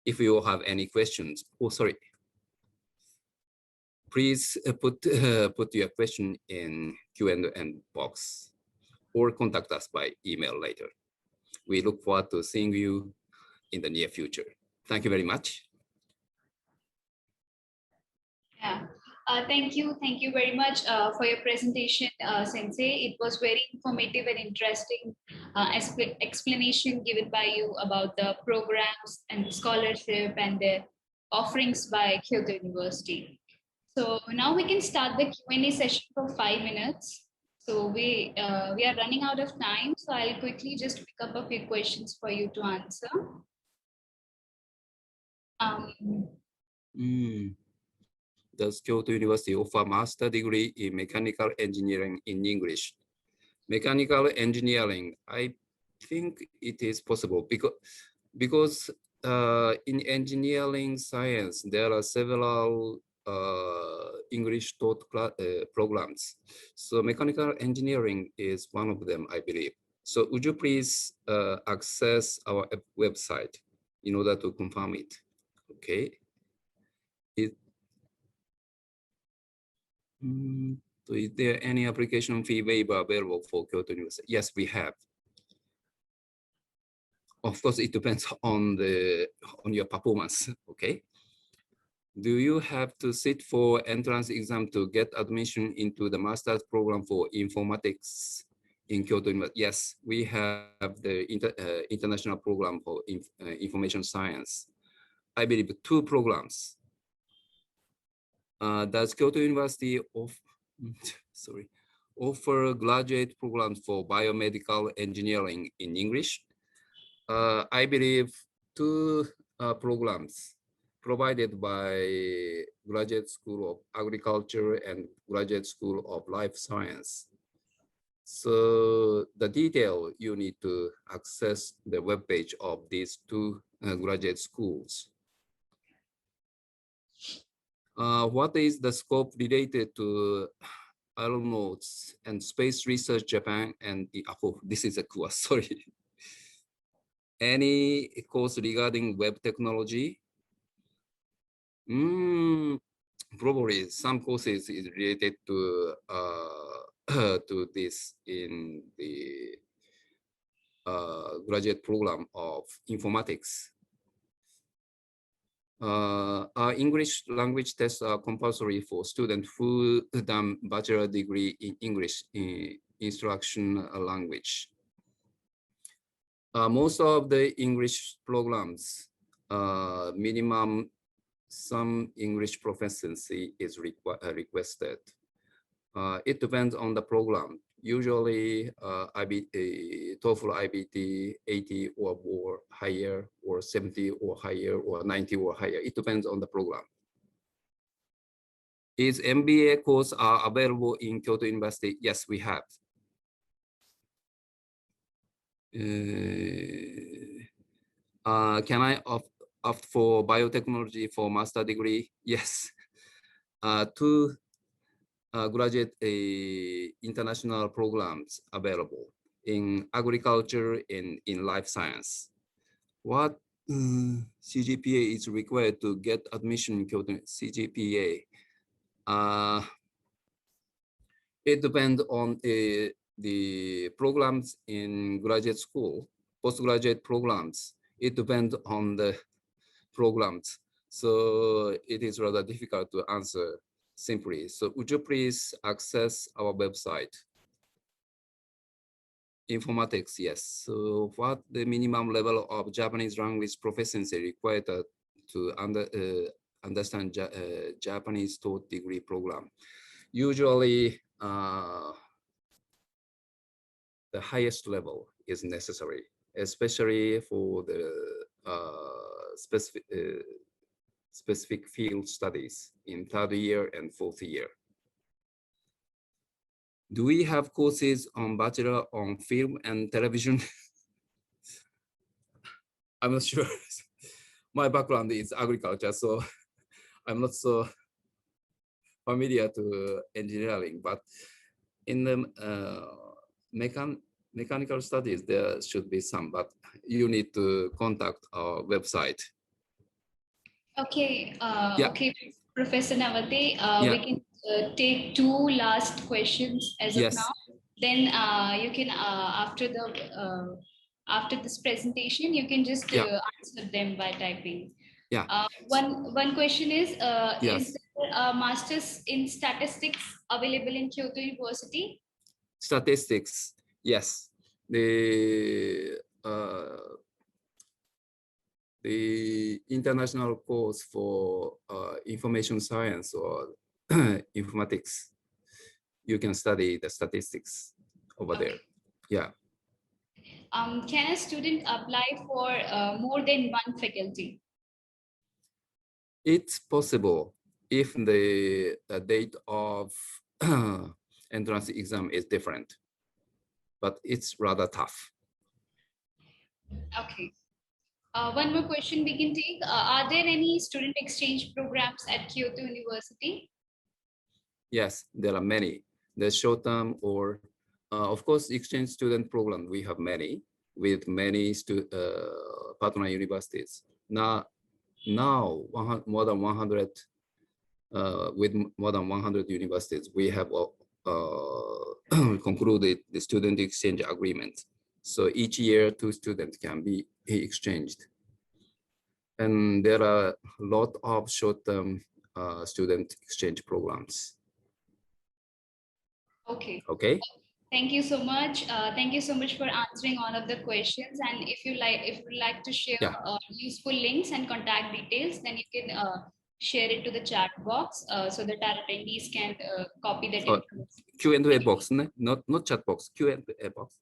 If you have any questions, oh, sorry. Please put your question in Q&A box or contact us by email later. We look forward to seeing you in the near future. Thank you very much. Yeah, thank you very much for your presentation, Sensei. It was very informative and interesting explanation given by you about the programs and the scholarship and the offerings by Kyoto University. So now we can start the Q&A session for 5 minutes. So we are running out of time, so I'll quickly just pick up a few questions for you to answer. Does Kyoto University offer master degree in mechanical engineering in English? Mechanical engineering, I think it is possible because in engineering science, there are several English taught programs. So mechanical engineering is one of them, I believe. So would you please access our website in order to confirm it? Okay. So is there any application fee waiver available for Kyoto University? Yes, we have. Of course, it depends on your performance. Okay. Do you have to sit for entrance exam to get admission into the master's program for informatics in Kyoto University? Yes, we have the international program for information science. I believe 2 programs. Does Kyoto University offer graduate programs for biomedical engineering in English? I believe 2 programs provided by Graduate School of Agriculture and Graduate School of Life Science. So the detail, you need to access the webpage of these 2 graduate schools. What is the scope related to Alumni and Space Research Japan and this is a course, sorry. Any course regarding web technology? Probably some courses is related to to this in the graduate program of informatics. Our English language tests are compulsory for students who done bachelor degree in English instruction language. Most of the English programs, minimum some English proficiency is requested. It depends on the program. Usually TOEFL IBT 80 or more higher, or 70 or higher, or 90 or higher. It depends on the program. Is MBA course available in Kyoto University? Yes, we have. Can I opt for biotechnology for master degree? Yes. 2 graduate international programs available in agriculture and in life science. What CGPA is required to get admission in Kyoto? CGPA, It depends on the programs in graduate school, postgraduate programs. It depends on the programs. So it is rather difficult to answer simply. So would you please access our website? Informatics, yes. So what the minimum level of Japanese language proficiency required to understand Japanese taught degree program? Usually, the highest level is necessary, especially for the specific field studies in third year and fourth year. Do we have courses on Bachelor on film and television? I'm not sure. My background is agriculture, so I'm not so familiar to engineering, but in the mechanical studies, there should be some, but you need to contact our website. Okay, Yeah. okay, Professor Navate, Yeah. we can take two last questions as of Yes. now. Then you can after this presentation, you can just Yeah. answer them by typing. Yeah. One question is Yes. there a master's in statistics available in Kyoto University? Statistics, yes. The international course for information science or informatics, you can study the statistics over there. Yeah. Can a student apply for more than one faculty? It's possible if the date of entrance exam is different, but it's rather tough. Okay. One more question we can take. Are there any student exchange programs at Kyoto University? Yes, there are many. The short-term or, of course, exchange student program, we have many with many partner universities. Now more than 100, with more than 100 universities, we have concluded the student exchange agreement. So each year, 2 students can be exchanged. And there are a lot of short-term student exchange programs. Okay. Okay. Thank you so much. Thank you so much for answering all of the questions. And if you like to share useful links and contact details, then you can share it to the chat box so that our attendees can copy that information. Q&A box, not chat box, Q&A box.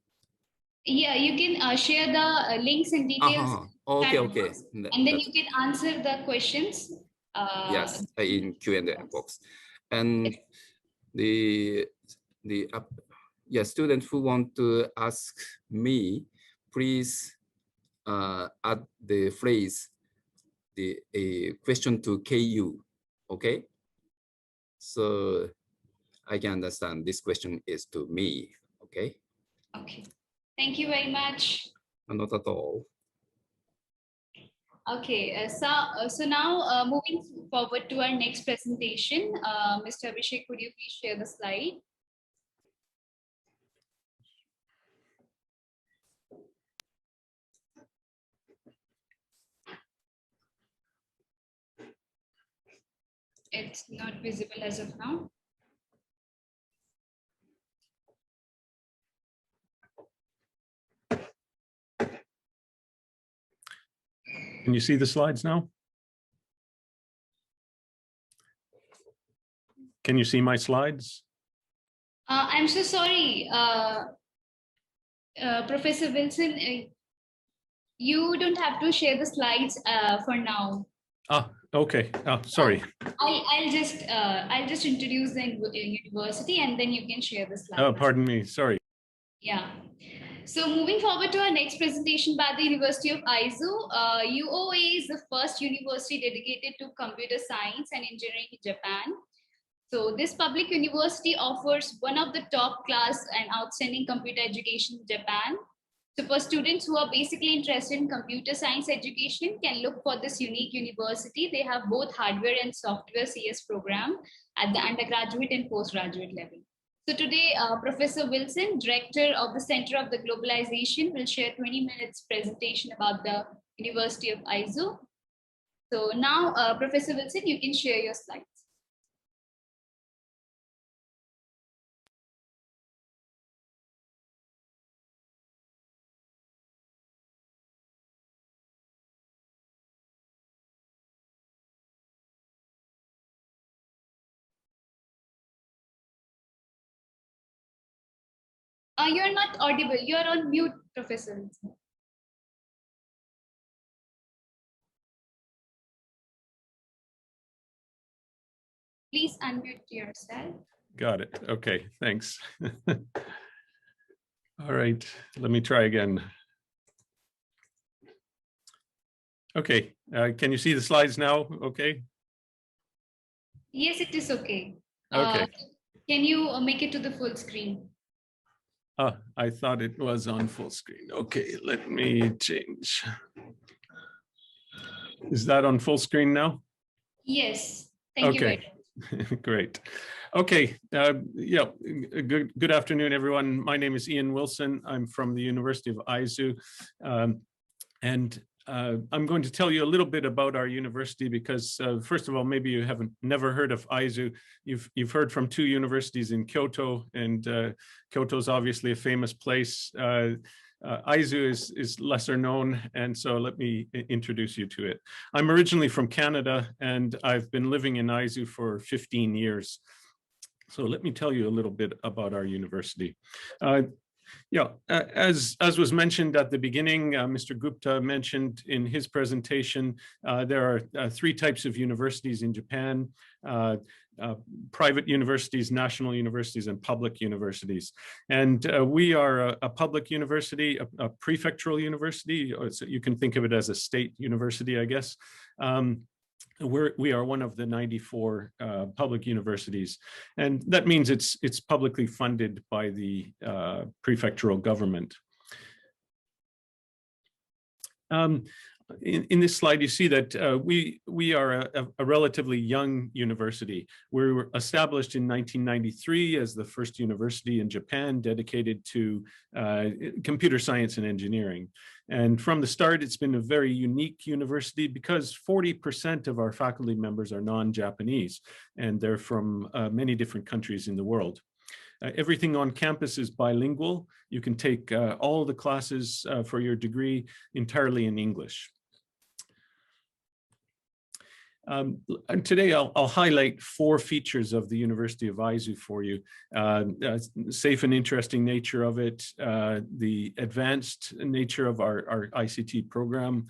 Yeah, you can share the links and details. Okay. Box, and then you can answer the questions. Yes, in Q&A box. And students who want to ask me, please add the phrase, a question to KU, okay? So I can understand this question is to me, okay? Okay, thank you very much. Not at all. Okay, so now moving forward to our next presentation, Mr. Abhishek, could you please share the slide? It's not visible as of now. Can you see the slides now? Can you see my slides? I'm so sorry, Professor Wilson. You don't have to share the slides for now. Ah, okay. Oh, sorry. I'll just introduce the university and then you can share the slides. Oh, pardon me. Sorry. Yeah. So moving forward to our next presentation by the University of Aizu, UOA is the first university dedicated to computer science and engineering in Japan. So this public university offers one of the top class and outstanding computer education in Japan. So for students who are basically interested in computer science education can look for this unique university. They have both hardware and software CS program at the undergraduate and postgraduate level. So today, Professor Wilson, Director of the Center of the Globalization, will share 20 minutes presentation about the University of Aizu. So now, Professor Wilson, you can share your slides. You're not audible. You're on mute, Professor Wilson. Please unmute yourself. Got it. Okay, thanks. All right, let me try again. Okay, can you see the slides now? Okay. Yes, it is okay. Okay. Can you make it to the full screen? I thought it was on full screen. Okay, let me change. Is that on full screen now? Yes, thank you very much. Great. Okay. Yeah. Good afternoon, everyone. My name is Ian Wilson. I'm from the University of Aizu, and I'm going to tell you a little bit about our university because, first of all, maybe you haven't never heard of Aizu. You've heard from two universities in Kyoto, and Kyoto is obviously a famous place. Aizu is lesser known, and so let me introduce you to it. I'm originally from Canada, and I've been living in Aizu for 15 years. So let me tell you a little bit about our university. Yeah, as was mentioned at the beginning, Mr. Gupta mentioned in his presentation, there are three types of universities in Japan. Private universities, national universities, and public universities. And we are a public university, a prefectural university. So you can think of it as a state university, I guess. We are one of the 94 public universities, and that means it's publicly funded by the prefectural government. In this slide, you see that we are a relatively young university. We were established in 1993 as the first university in Japan dedicated to computer science and engineering. And from the start, it's been a very unique university because 40% of our faculty members are non-Japanese, and they're from many different countries in the world. Everything on campus is bilingual. You can take all the classes for your degree entirely in English. And today I'll highlight four features of the University of Aizu for you. Safe and interesting nature of it, the advanced nature of our ICT program,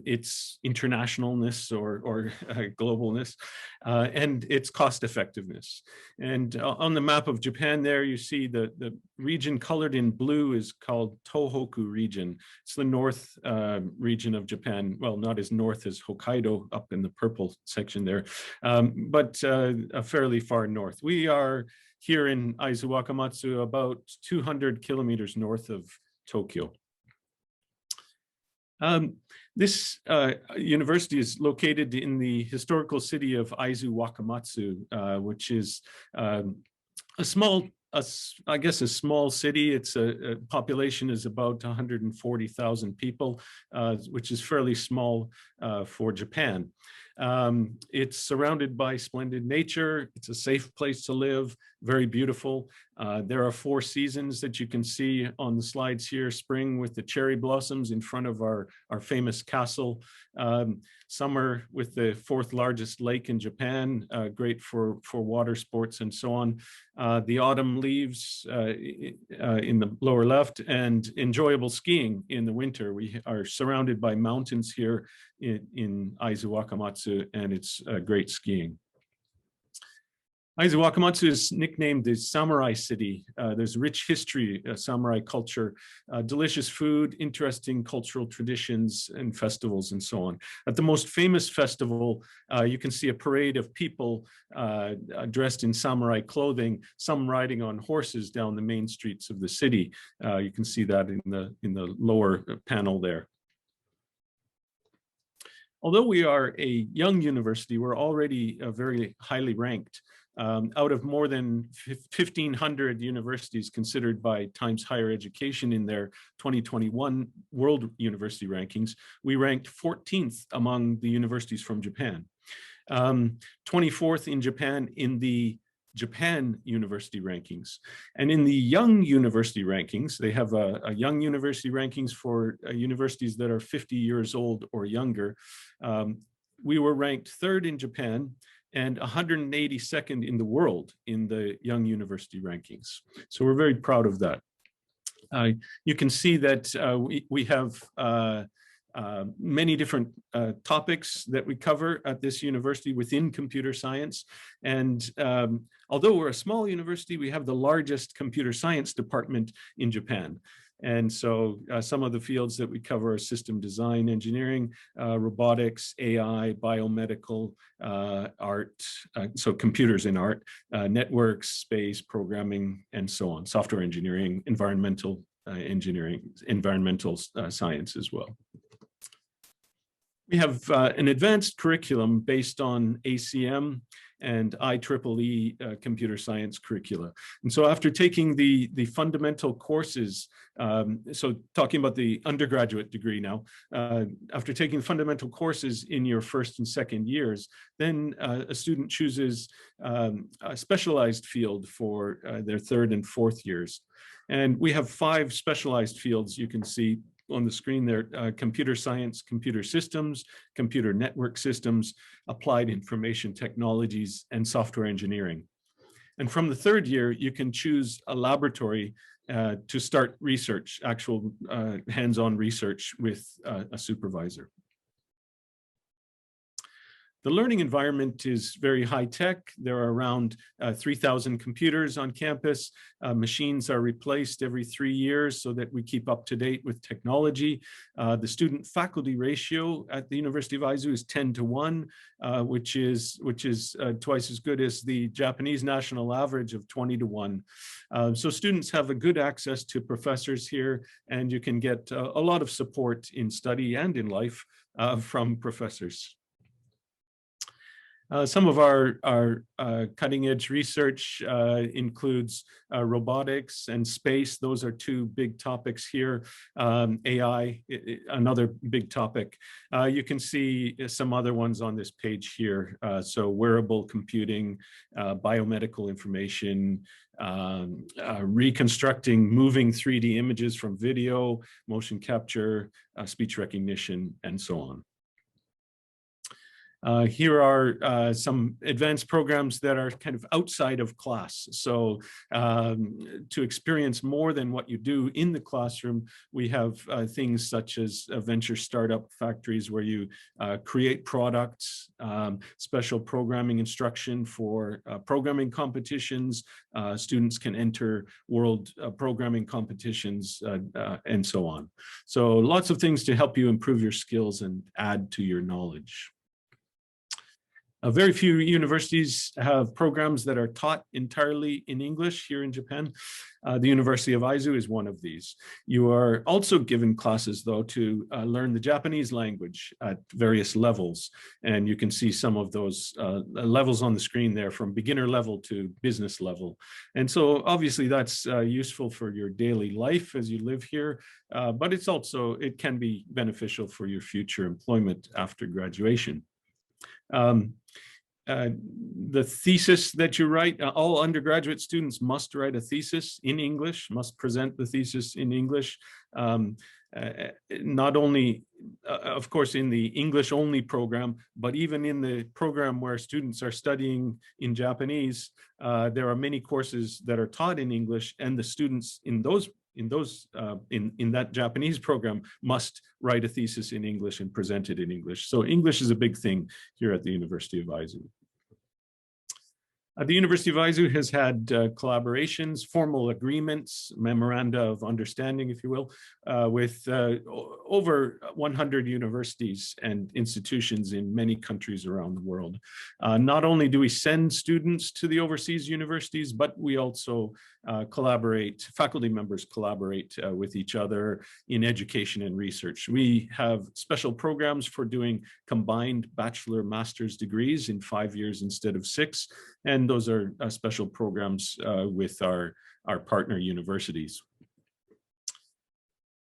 its internationalness or globalness, and its cost effectiveness. And on the map of Japan there, you see the region colored in blue is called Tohoku region. It's the north region of Japan. Well, not as north as Hokkaido up in the purple section there, but a fairly far north. We are here in Aizu Wakamatsu, about 200 kilometers north of Tokyo. This university is located in the historical city of Aizu Wakamatsu, which is a small, I guess a small city. Its population is about 140,000 people, which is fairly small for Japan. It's surrounded by splendid nature. It's a safe place to live, very beautiful. There are 4 seasons that you can see on the slides here. Spring with the cherry blossoms in front of our famous castle. Summer with the 4th largest lake in Japan, great for water sports and so on. The autumn leaves in the lower left, and enjoyable skiing in the winter. We are surrounded by mountains here in Aizu Wakamatsu, and it's great skiing. Aizu Wakamatsu is nicknamed the Samurai City. There's rich history, samurai culture, delicious food, interesting cultural traditions and festivals and so on. At the most famous festival, you can see a parade of people dressed in samurai clothing, some riding on horses down the main streets of the city. You can see that in the lower panel there. Although we are a young university, we're already very highly ranked. Out of more than 1,500 universities considered by Times Higher Education in their 2021 World University Rankings, we ranked 14th among the universities from Japan. 24th in Japan in the Japan University Rankings. And in the Young University Rankings, they have a Young University Rankings for universities that are 50 years old or younger. We were ranked 3rd in Japan and 182nd in the world in the Young University Rankings. So we're very proud of that. You can see that we have many different topics that we cover at this university within computer science. And although we're a small university, we have the largest computer science department in Japan. And so some of the fields that we cover are system design, engineering, robotics, AI, biomedical, art, so computers in art, networks, space, programming, and so on, software engineering, environmental engineering, environmental science as well. We have an advanced curriculum based on ACM and IEEE computer science curricula. And so after taking the fundamental courses, so talking about the undergraduate degree now, after taking fundamental courses in your 1st and 2nd years, then a student chooses a specialized field for their 3rd and 4th years. And we have 5 specialized fields you can see on the screen there: computer science, computer systems, computer network systems, applied information technologies, and software engineering. And from the 3rd year, you can choose a laboratory to start research, actual hands-on research with a supervisor. The learning environment is very high tech. There are around 3,000 computers on campus. Machines are replaced every 3 years so that we keep up to date with technology. The student faculty ratio at the University of Aizu is 10:1, which is twice as good as the Japanese national average of 20:1. So students have a good access to professors here, and you can get a lot of support in study and in life from professors. Some of our cutting edge research includes robotics and space. Those are 2 big topics here. AI, another big topic. You can see some other ones on this page here. So wearable computing, biomedical information, reconstructing moving 3D images from video, motion capture, speech recognition, and so on. Here are some advanced programs that are kind of outside of class. So to experience more than what you do in the classroom, we have things such as venture startup factories where you create products, special programming instruction for programming competitions. Students can enter world programming competitions and so on. So lots of things to help you improve your skills and add to your knowledge. Very few universities have programs that are taught entirely in English here in Japan. The University of Aizu is one of these. You are also given classes, though, to learn the Japanese language at various levels. And you can see some of those levels on the screen there, from beginner level to business level. And so obviously that's useful for your daily life as you live here, but it can be beneficial for your future employment after graduation. The thesis that you write, all undergraduate students must write a thesis in English, must present the thesis in English. Not only, of course, in the English only program, but even in the program where students are studying in Japanese, there are many courses that are taught in English, and the students in that Japanese program must write a thesis in English and present it in English. So English is a big thing here at the University of Aizu. The University of Aizu has had collaborations, formal agreements, memoranda of understanding, if you will, with over 100 universities and institutions in many countries around the world. Not only do we send students to the overseas universities, but we also collaborate, faculty members collaborate with each other in education and research. We have special programs for doing combined bachelor master's degrees in 5 years instead of 6. And those are special programs with our partner universities.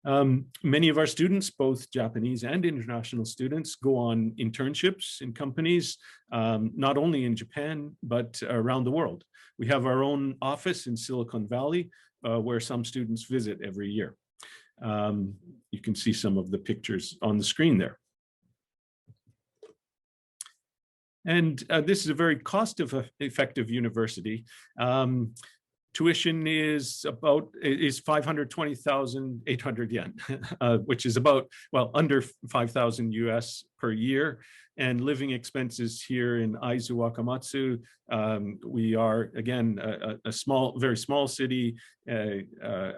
Many of our students, both Japanese and international students, go on internships in companies, not only in Japan, but around the world. We have our own office in Silicon Valley, where some students visit every year. You can see some of the pictures on the screen there. And this is a very cost-effective university. Tuition is 520,800 yen, which is about, well, under 5,000 US per year. And living expenses here in Aizu Wakamatsu, we are, again, a small, very small city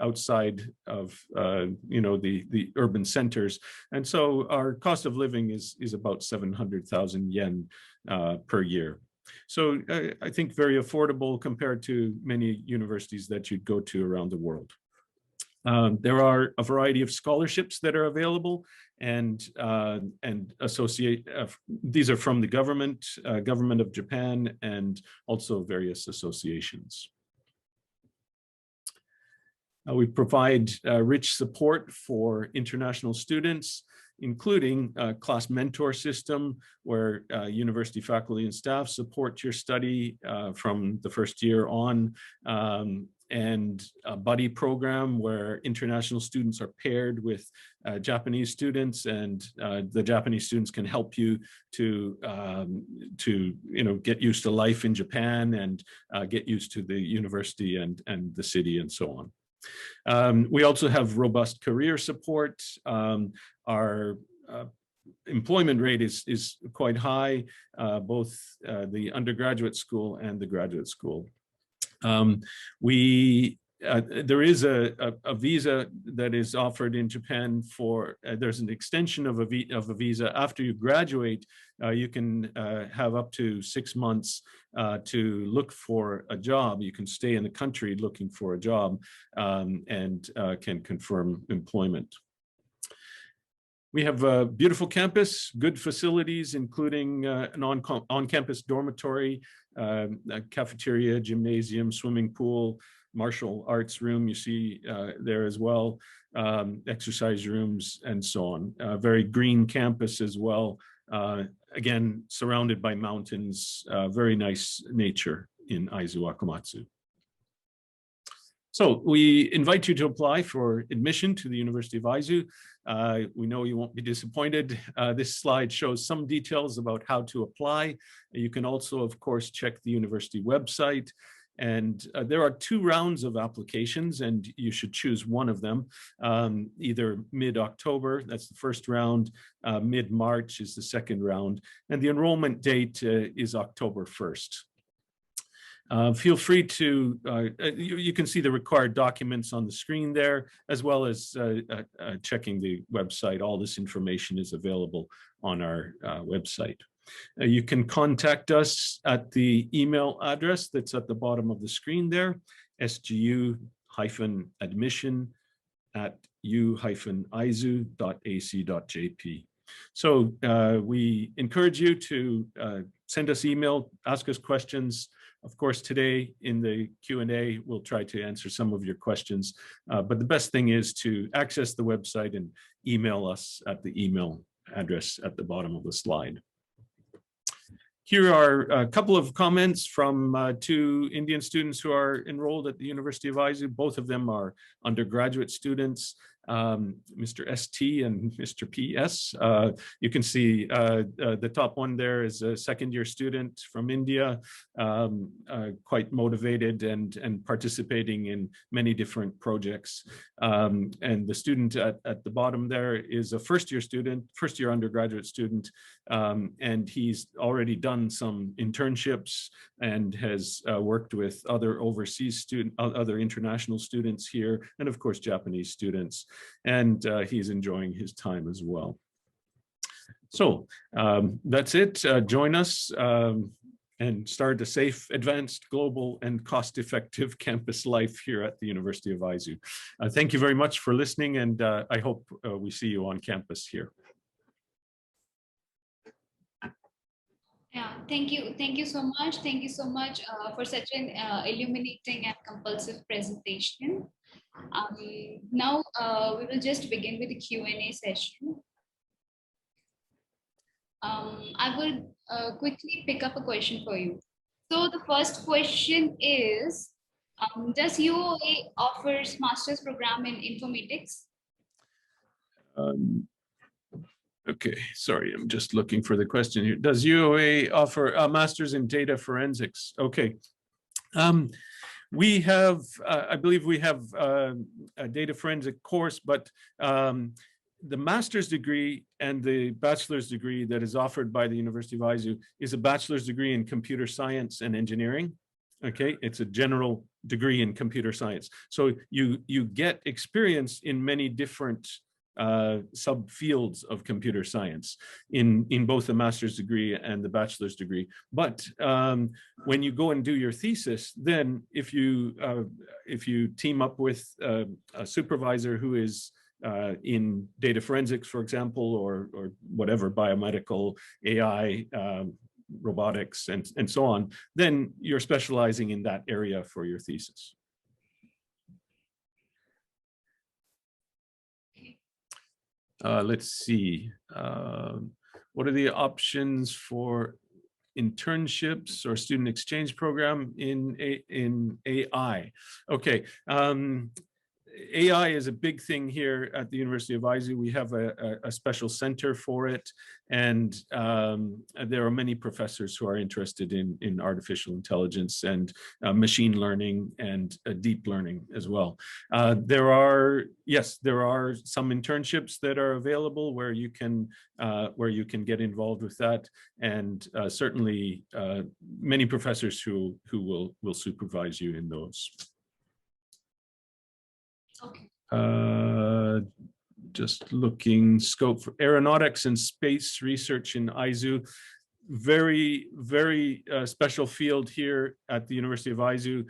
outside of, the urban centers. And so our cost of living is about 700,000 yen per year. So I think very affordable compared to many universities that you'd go to around the world. There are a variety of scholarships that are available, and these are from the government of Japan, and also various associations. We provide rich support for international students, including a class mentor system where university faculty and staff support your study from the first year on, and a buddy program where international students are paired with Japanese students, and the Japanese students can help you to get used to life in Japan and get used to the university and the city and so on. We also have robust career support. Our employment rate is quite high, both the undergraduate school and the graduate school. There is a visa that is offered in Japan for, there's an extension of a visa. After you graduate, you can have up to 6 months to look for a job. You can stay in the country looking for a job and can confirm employment. We have a beautiful campus, good facilities, including an on-campus dormitory, a cafeteria, gymnasium, swimming pool, martial arts room you see there as well, exercise rooms, and so on. Very green campus as well. Again, surrounded by mountains, very nice nature in Aizu Wakamatsu. So we invite you to apply for admission to the University of Aizu. We know you won't be disappointed. This slide shows some details about how to apply. You can also, of course, check the university website. And there are 2 rounds of applications, and you should choose one of them, either mid-October, that's the first round, mid-March is the second round, and the enrollment date is October 1st. Feel free to, you can see the required documents on the screen there, as well as checking the website. All this information is available on our website. You can contact us at the email address that's at the bottom of the screen there, sgu-admission@u-aizu.ac.jp. So we encourage you to send us email, ask us questions. Of course, today in the Q&A, we'll try to answer some of your questions, but the best thing is to access the website and email us at the email address at the bottom of the slide. Here are a couple of comments from 2 Indian students who are enrolled at the University of Aizu. Both of them are undergraduate students. Mr. ST and Mr. PS. You can see the top one there is a second-year student from India, quite motivated and participating in many different projects. And the student at the bottom there is a first-year student, first-year undergraduate student, and he's already done some internships and has worked with other overseas other international students here, and of course Japanese students, and he's enjoying his time as well. So that's it. Join us and start a safe, advanced, global, and cost-effective campus life here at the University of Aizu. Thank you very much for listening, and I hope we see you on campus here. Yeah, thank you. Thank you so much. Thank you so much for such an illuminating and compulsive presentation. Now we will just begin with the Q&A session. I will quickly pick up a question for you. So the first question is, does UOA offers master's program in informatics? Okay, sorry, I'm just looking for the question here. Does UOA offer a master's in data forensics? Okay. We have, I believe we have a data forensic course, but the master's degree and the bachelor's degree that is offered by the University of Aizu is a bachelor's degree in computer science and engineering. Okay, it's a general degree in computer science. So you get experience in many different subfields of computer science in both the master's degree and the bachelor's degree. But when you go and do your thesis, then if you team up with a supervisor who is in data forensics, for example, or whatever, biomedical, AI, robotics, and so on, then you're specializing in that area for your thesis. Let's see, what are the options for internships or student exchange program in AI? Okay. AI is a big thing here at the University of Aizu. We have a special center for it, and there are many professors who are interested in artificial intelligence and machine learning and deep learning as well. There are some internships that are available where you can get involved with that, and certainly many professors who will supervise you in those. Okay. Just looking scope for aeronautics and space research in Aizu. Very, very special field here at the University of Aizu.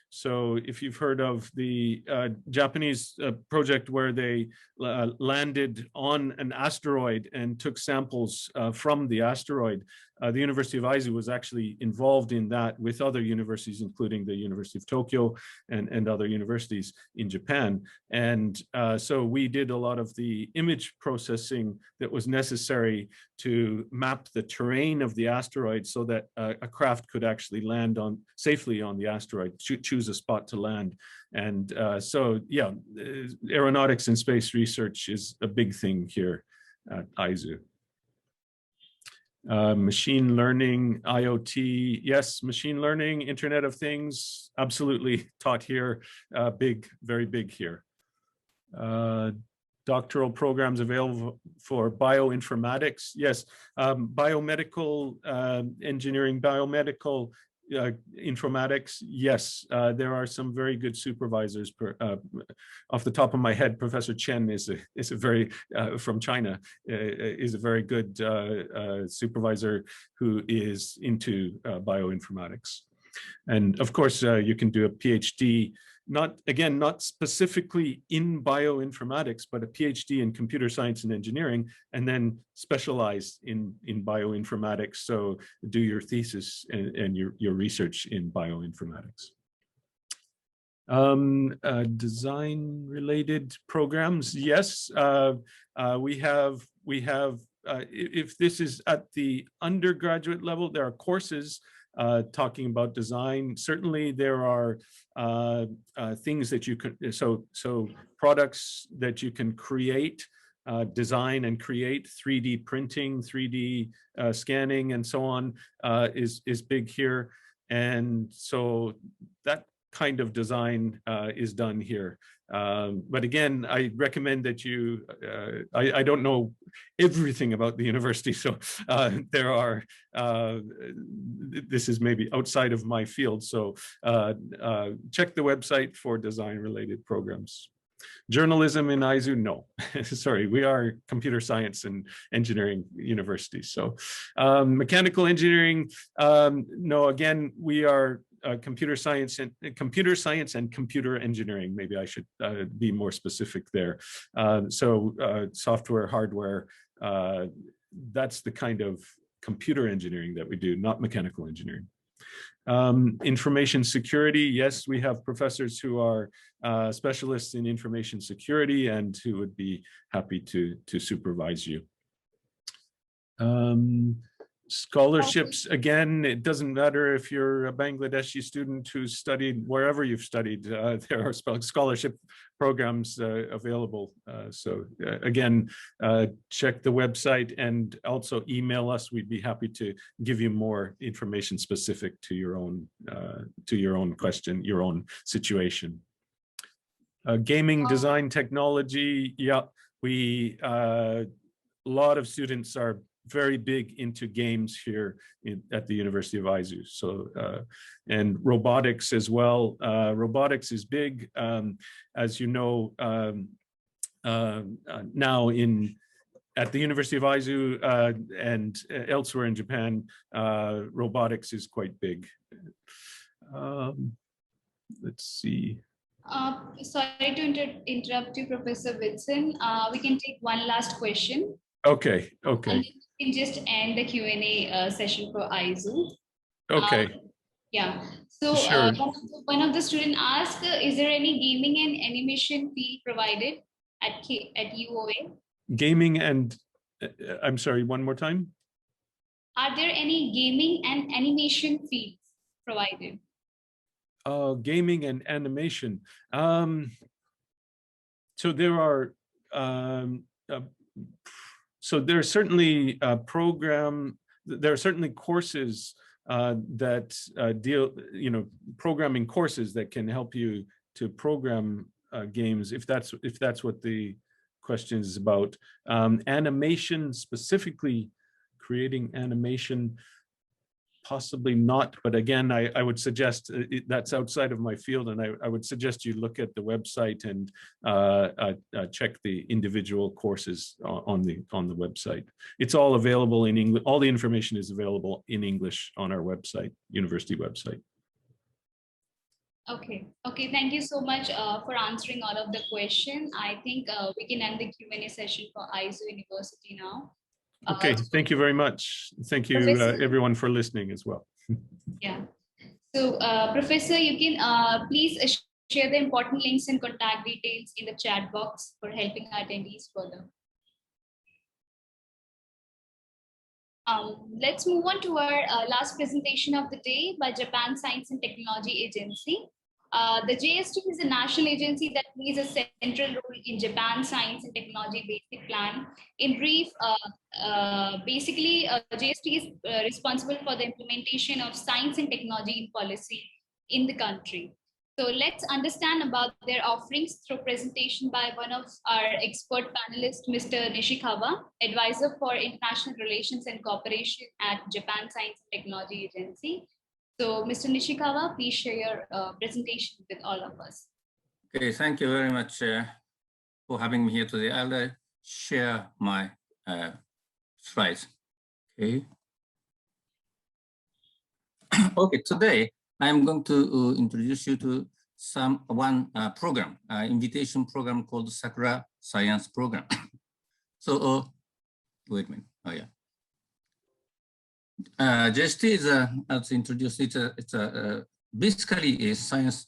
So if you've heard of the Japanese project where they landed on an asteroid and took samples from the asteroid, the University of Aizu was actually involved in that with other universities, including the University of Tokyo and other universities in Japan. And so we did a lot of the image processing that was necessary to map the terrain of the asteroid so that a craft could actually land safely on the asteroid, choose a spot to land. And so, yeah, aeronautics and space research is a big thing here at Aizu. Machine learning, IoT, yes, machine learning, Internet of Things, absolutely taught here, big, very big here. Doctoral programs available for bioinformatics, yes, biomedical engineering, biomedical informatics, yes, there are some very good supervisors. Off the top of my head, Professor Chen is a very from China, is a very good supervisor who is into bioinformatics. And of course, you can do a PhD, not specifically in bioinformatics, but a PhD in computer science and engineering, and then specialize in bioinformatics. So do your thesis and your research in bioinformatics. Design related programs, yes, we have if this is at the undergraduate level, there are courses talking about design. Certainly there are things that you could, so products that you can create, design and create, 3D printing, 3D scanning, and so on is big here. And so that kind of design is done here. But again, I recommend that you, I don't know everything about the university, so there are, this is maybe outside of my field, so check the website for design related programs. Journalism in Aizu, no. Sorry, we are computer science and engineering university. So mechanical engineering, no, again, we are computer science and computer engineering. Maybe I should be more specific there. Software, hardware, that's the kind of computer engineering that we do, not mechanical engineering. Information security, yes, we have professors who are specialists in information security and who would be happy to supervise you. Scholarships, again, it doesn't matter if you're a Bangladeshi student who's studied wherever you've studied, there are scholarship programs available. Again, check the website and also email us. We'd be happy to give you more information specific to your own question, your own situation. Gaming design technology, yeah, a lot of students are very big into games here at the University of Aizu. So, and robotics as well. Robotics is big, as you know, now at the University of Aizu and elsewhere in Japan, robotics is quite big. Let's see. Sorry to interrupt you, Professor Wilson. We can take one last question. Okay, okay. And we can just end the Q&A session for Aizu. Okay. Yeah. So sure. One of the students asked, is there any gaming and animation field provided at UOA? Gaming and, I'm sorry, one more time? Are there any gaming and animation fields provided? Gaming and animation. So there are, so there are certainly there are certainly courses that deal, programming courses that can help you to program games, if that's what the question is about. Animation, specifically creating animation, possibly not, but again, I would suggest that's outside of my field, and I would suggest you look at the website and check the individual courses on the website. It's all available in English. All the information is available in English on our website, university website. Okay. Okay. Thank you so much for answering all of the questions. I think we can end the Q&A session for Aizu University now. Okay, thank you very much. Thank you everyone for listening as well. Yeah. So Professor, you can please share the important links and contact details in the chat box for helping attendees further. Let's move on to our last presentation of the day by Japan Science and Technology Agency. The JST is a national agency that plays a central role in Japan Science and Technology Basic Plan. In brief, basically, JST is responsible for the implementation of science and technology in policy in the country. So let's understand about their offerings through presentation by one of our expert panelists, Mr. Nishikawa, Advisor for International Relations and Cooperation at Japan Science and Technology Agency. So, Mr. Nishikawa, please share your presentation with all of us. Okay, thank you very much for having me here today. I'll share my slides. Okay. Okay, today I'm going to introduce you to one program, invitation program called Sakura Science Program. So, wait a minute. Oh yeah. JST is, as introduced, it's basically a science,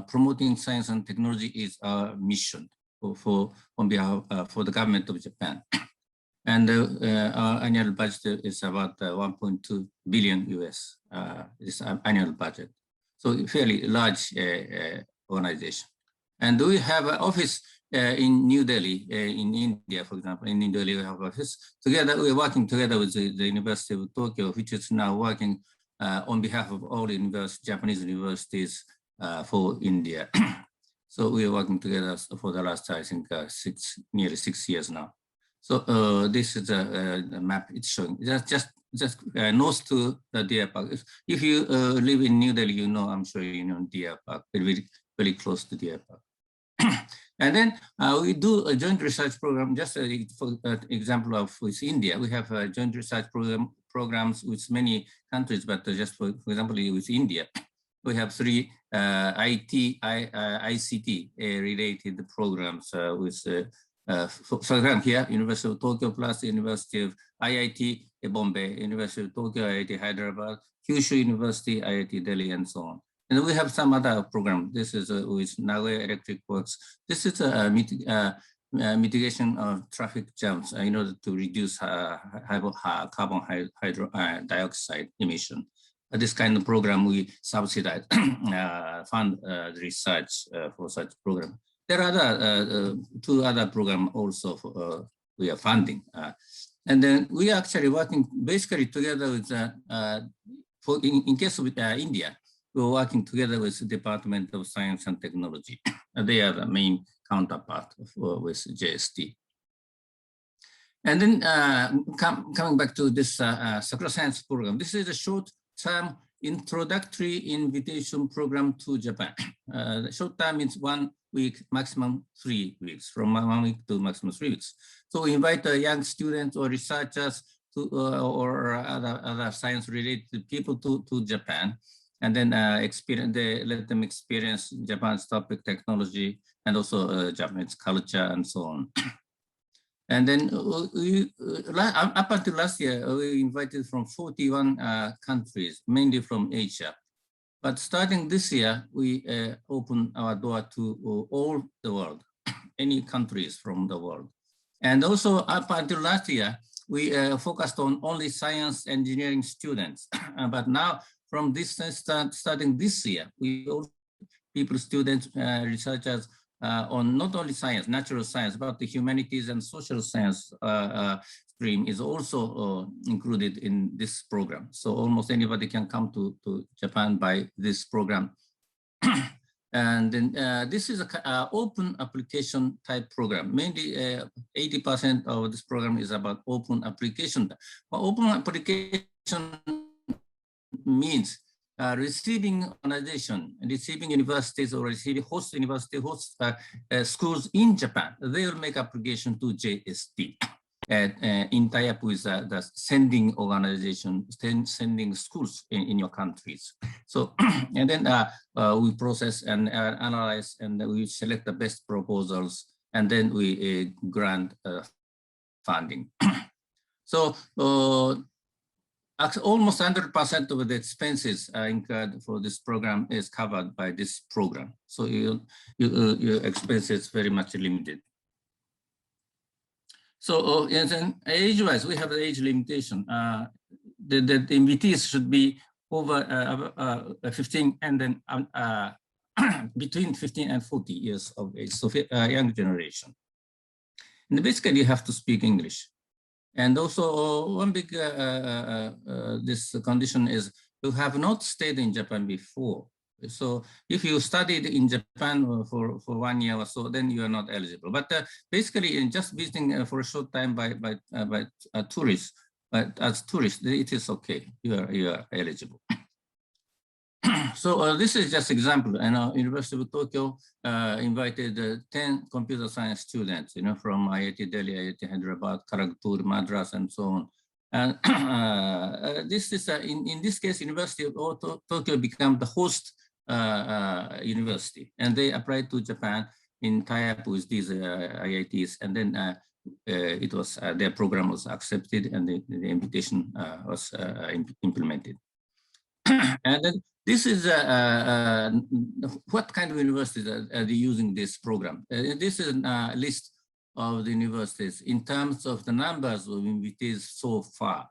promoting science and technology is our mission on behalf for the government of Japan. And our annual budget is about 1.2 billion US, this annual budget. So fairly large organization. And we have an office in New Delhi, in India, for example. In New Delhi, we have an office. Together, we're working together with the University of Tokyo, which is now working on behalf of all Japanese universities for India. So we are working together for the last, I think, nearly 6 years now. So this is the map it's showing. Just north to the Deer Park. If you live in New Delhi, you know, I'm sure you know Deer Park, very close to Deer Park. And then we do a joint research program, just for example of with India. We have a joint research programs with many countries, but just for example, with India, we have 3 ICT related programs with, for example, here, University of Tokyo plus University of IIT Bombay, University of Tokyo, IIT Hyderabad, Kyushu University, IIT Delhi, and so on. And we have some other program. This is with Nagoya Electric Works. This is a mitigation of traffic jams in order to reduce carbon dioxide emission. This kind of program we subsidize, fund research for such program. There are 2 other programs also we are funding. And then we are actually working basically together with, in case of India, we're working together with the Department of Science and Technology. They are the main counterpart with JST. And then coming back to this Sakura Science program, this is a short-term introductory invitation program to Japan. Short term means 1 week, maximum 3 weeks, from 1 week to maximum 3 weeks. So we invite young students or researchers to, or other science-related people to Japan, and then let them experience Japan's topic, technology, and also Japanese culture and so on. And then up until last year, we invited from 41 countries, mainly from Asia. But starting this year, we open our door to all the world, any countries from the world. And also up until last year, we focused on only science engineering students. But now from this starting this year, we also people, students, researchers on not only science, natural science, but the humanities and social science stream is also included in this program. So almost anybody can come to Japan by this program. And then this is an open application type program. Mainly 80% of this program is about open application. But open application means receiving organization, receiving universities or receiving host university, host schools in Japan, they will make application to JST in tie-up with the sending organization, sending schools in your countries. So, and then we process and analyze, and we select the best proposals, and then we grant funding. So, almost 100% of the expenses incurred for this program is covered by this program. So your expenses very much limited. So and then age-wise, we have the age limitation. The invitees should be over 15 and then between 15 and 40 years of age, so young generation. And basically you have to speak English. And also one big this condition is you have not stayed in Japan before. So if you studied in Japan for 1 year or so, then you are not eligible. But basically, in just visiting for a short time by tourists, but as tourists, it is okay. You are eligible. So this is just example. And University of Tokyo invited 10 computer science students, from IIT Delhi, IIT Hyderabad, Kharagpur, Madras, and so on. And this is in this case, University of Tokyo became the host university, and they applied to Japan in tie-up with these IITs, and then it was their program was accepted, and the invitation was implemented. And then this is what kind of universities are they using this program? This is a list of the universities in terms of the numbers of invitees so far.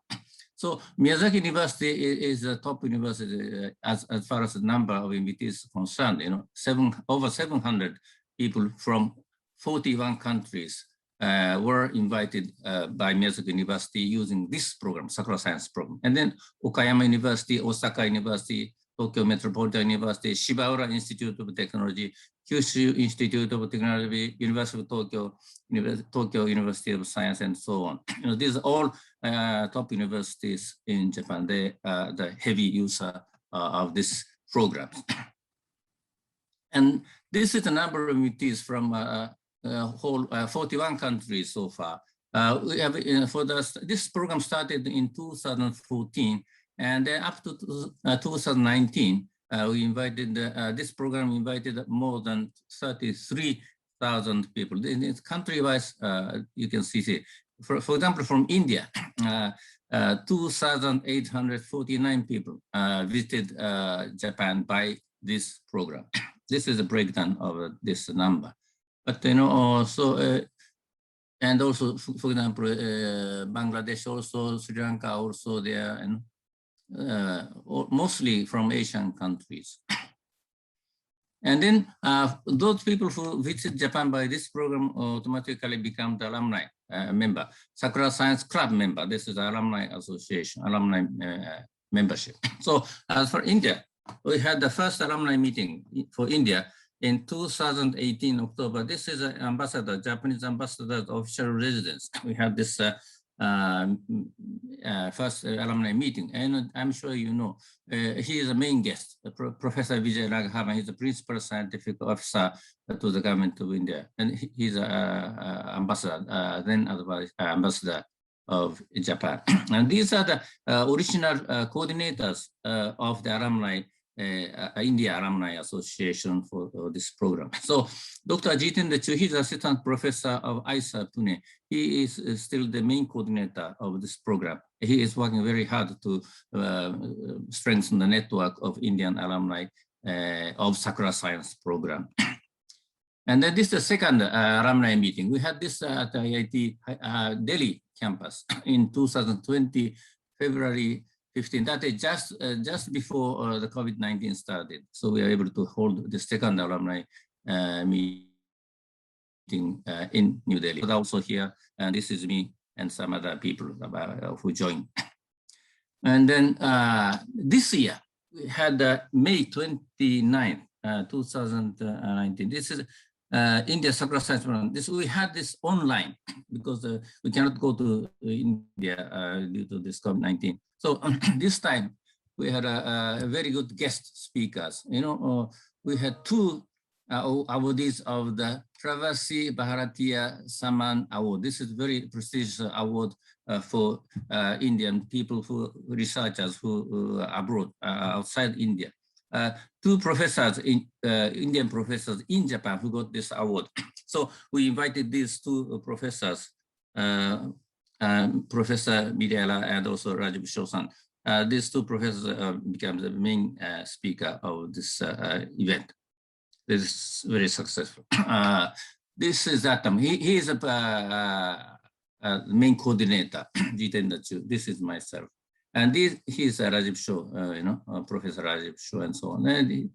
So Miyazaki University is a top university as far as the number of invitees is concerned. Over 700 people from 41 countries were invited by Miyazaki University using this program, Sakura Science Program. And then Okayama University, Osaka University, Tokyo Metropolitan University, Shibaura Institute of Technology, Kyushu Institute of Technology, University of Tokyo, Tokyo University of Science, and so on. These are all top universities in Japan. They are the heavy user of this program. And this is the number of invitees from whole 41 countries so far. We have this program started in 2014, and then up to 2019, we invited this program invited more than 33,000 people. In country-wise, you can see. For example, from India, 2,849 people visited Japan by this program. This is a breakdown of this number. But and also, for example, Bangladesh also, Sri Lanka also there, and mostly from Asian countries. And then those people who visit Japan by this program automatically become the alumni member, Sakura Science Club member. This is the Alumni Association, alumni membership. So as for India, we had the first alumni meeting for India in 2018 October. This is an ambassador, Japanese ambassador's official residence. We had this first alumni meeting, and I'm sure you know, he is the main guest, Professor Vijay Raghavan. He's the principal scientific officer to the government of India, and he's an ambassador, then ambassador of Japan. And these are the original coordinators of the alumni, India Alumni Association for this program. So Dr. Jitendra Chu, he's assistant professor of ISA Pune. He is still the main coordinator of this program. He is working very hard to strengthen the network of Indian alumni of Sakura Science Program. And then this is the second alumni meeting. We had this at IIT Delhi campus in 2020, February 15. That is just before the COVID-19 started. So we are able to hold the second alumni meeting in New Delhi. But also here, and this is me and some other people who joined. And then this year, we had May 29th, 2019. This is India Sakura Science Program. We had this online because we cannot go to India due to this COVID-19. So this time we had a very good guest speakers. We had two awardees of the Travasi Bharatiya Saman Award. This is very prestigious award for Indian people, researchers who are abroad, outside India. Two professors, Indian professors in Japan who got this award. So we invited these two professors, Professor Midela and also Rajiv Shosan. These two professors became the main speaker of this event. This is very successful. This is Atam. He is a main coordinator, Jitendra Chu. This is myself. And he is Rajiv Shaw, Professor Rajiv Shaw and so on. And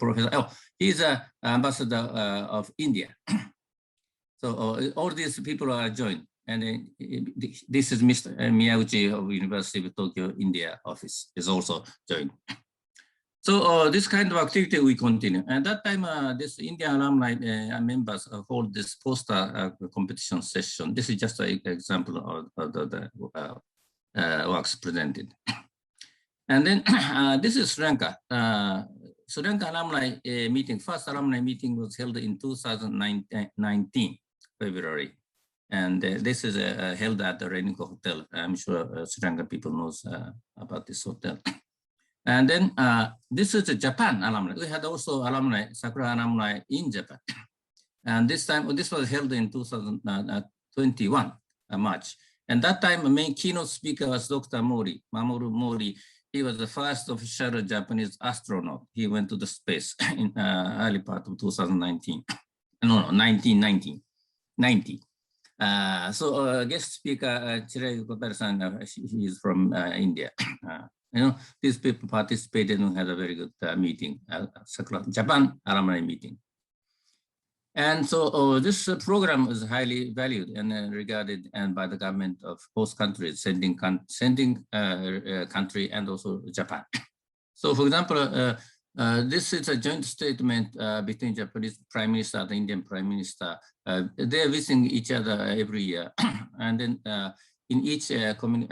he's an ambassador of India. So all these people are joined. And this is Mr. Miyaguchi of University of Tokyo, India office is also joined. So this kind of activity we continue. And that time, this Indian alumni members hold this poster competition session. This is just an example of the works presented. And then this is Sri Lanka. Sri Lanka alumni meeting, first alumni meeting was held in 2019, February. And this is held at the Renico Hotel. I'm sure Sri Lanka people knows about this hotel. And then this is the Japan alumni. We had also alumni, Sakura alumni in Japan. And this time, this was held in 2021, March. And that time, the main keynote speaker was Dr. Mori, Mamoru Mori. He was the first official Japanese astronaut. He went to the space in early part of 2019. No, 1990. Guest speaker Chirag Kotar-san, he is from India. These people participated and had a very good meeting, Sakura Japan alumni meeting. And so this program is highly valued and regarded and by the government of both countries, sending country and also Japan. So for example, this is a joint statement between Japanese Prime Minister and the Indian Prime Minister. They're visiting each other every year. And then in each statement,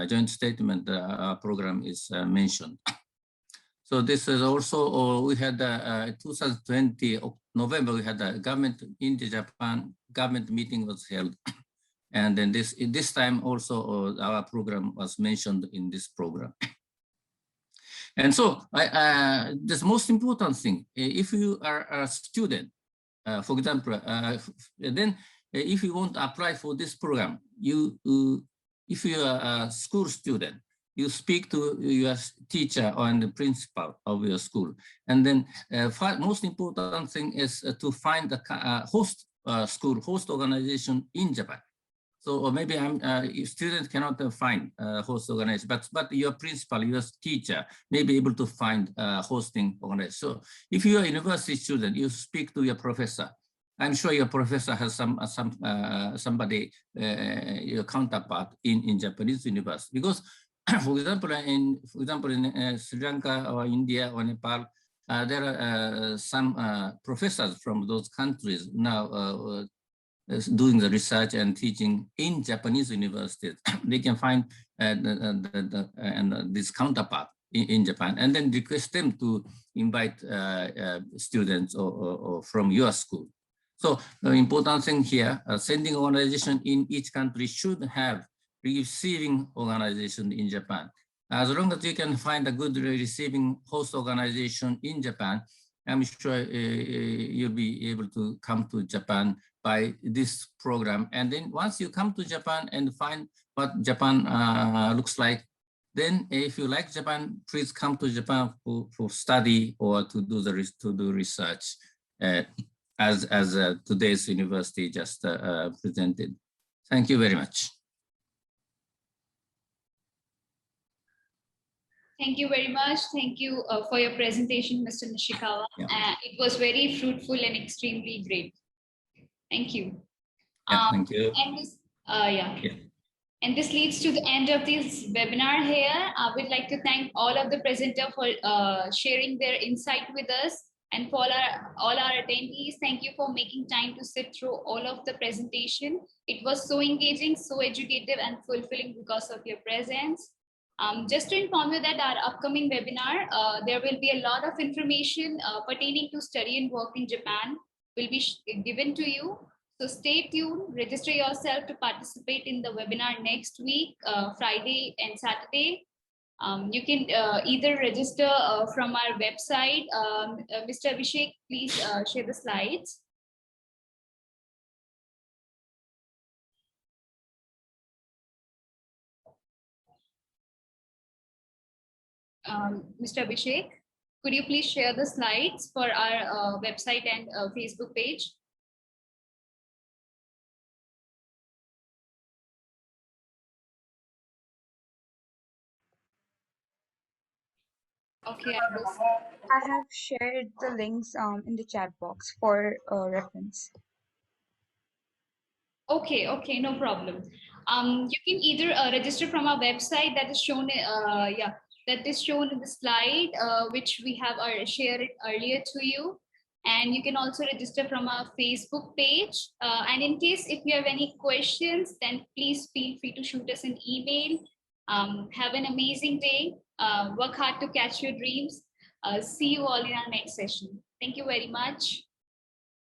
joint statement program is mentioned. So this is also, we had 2020, November, we had a government, India-Japan government meeting was held. And then this time also our program was mentioned in this program. And so this most important thing, if you are a student, for example, then if you want to apply for this program, if you are a school student, you speak to your teacher or the principal of your school. And then most important thing is to find the host school, host organization in Japan. So or maybe students cannot find host organization, but your principal, your teacher may be able to find hosting organization. So if you are a university student, you speak to your professor. I'm sure your professor has somebody, your counterpart in Japanese university. Because for example, in Sri Lanka or India or Nepal, there are some professors from those countries now doing the research and teaching in Japanese universities. They can find this counterpart in Japan and then request them to invite students or from your school. So the important thing here, sending organization in each country should have receiving organization in Japan. As long as you can find a good receiving host organization in Japan, I'm sure you'll be able to come to Japan by this program. And then once you come to Japan and find what Japan looks like, then if you like Japan, please come to Japan for study or to do research, as today's university just presented. Thank you very much. Thank you very much. Thank you for your presentation, Mr. Nishikawa. Yeah. It was very fruitful and extremely great. Thank you. Yeah, thank you. And this, And this leads to the end of this webinar here. I would like to thank all of the presenters for sharing their insight with us, and for all our attendees. Thank you for making time to sit through all of the presentation. It was so engaging, so educative and fulfilling because of your presence. Just to inform you that our upcoming webinar, there will be a lot of information pertaining to study and work in Japan will be given to you. So stay tuned, register yourself to participate in the webinar next week, Friday and Saturday. You can either register from our website. Mr. Abhishek, please share the slides. Mr. Abhishek, could you please share the slides for our website and Facebook page? Okay, I have shared the links in the chat box for reference. Okay, okay, no problem. You can either register from our website that is shown, that is shown in the slide, which we have shared it earlier to you. And you can also register from our Facebook page. And in case if you have any questions, then please feel free to shoot us an email. Have an amazing day. Work hard to catch your dreams. See you all in our next session. Thank you very much.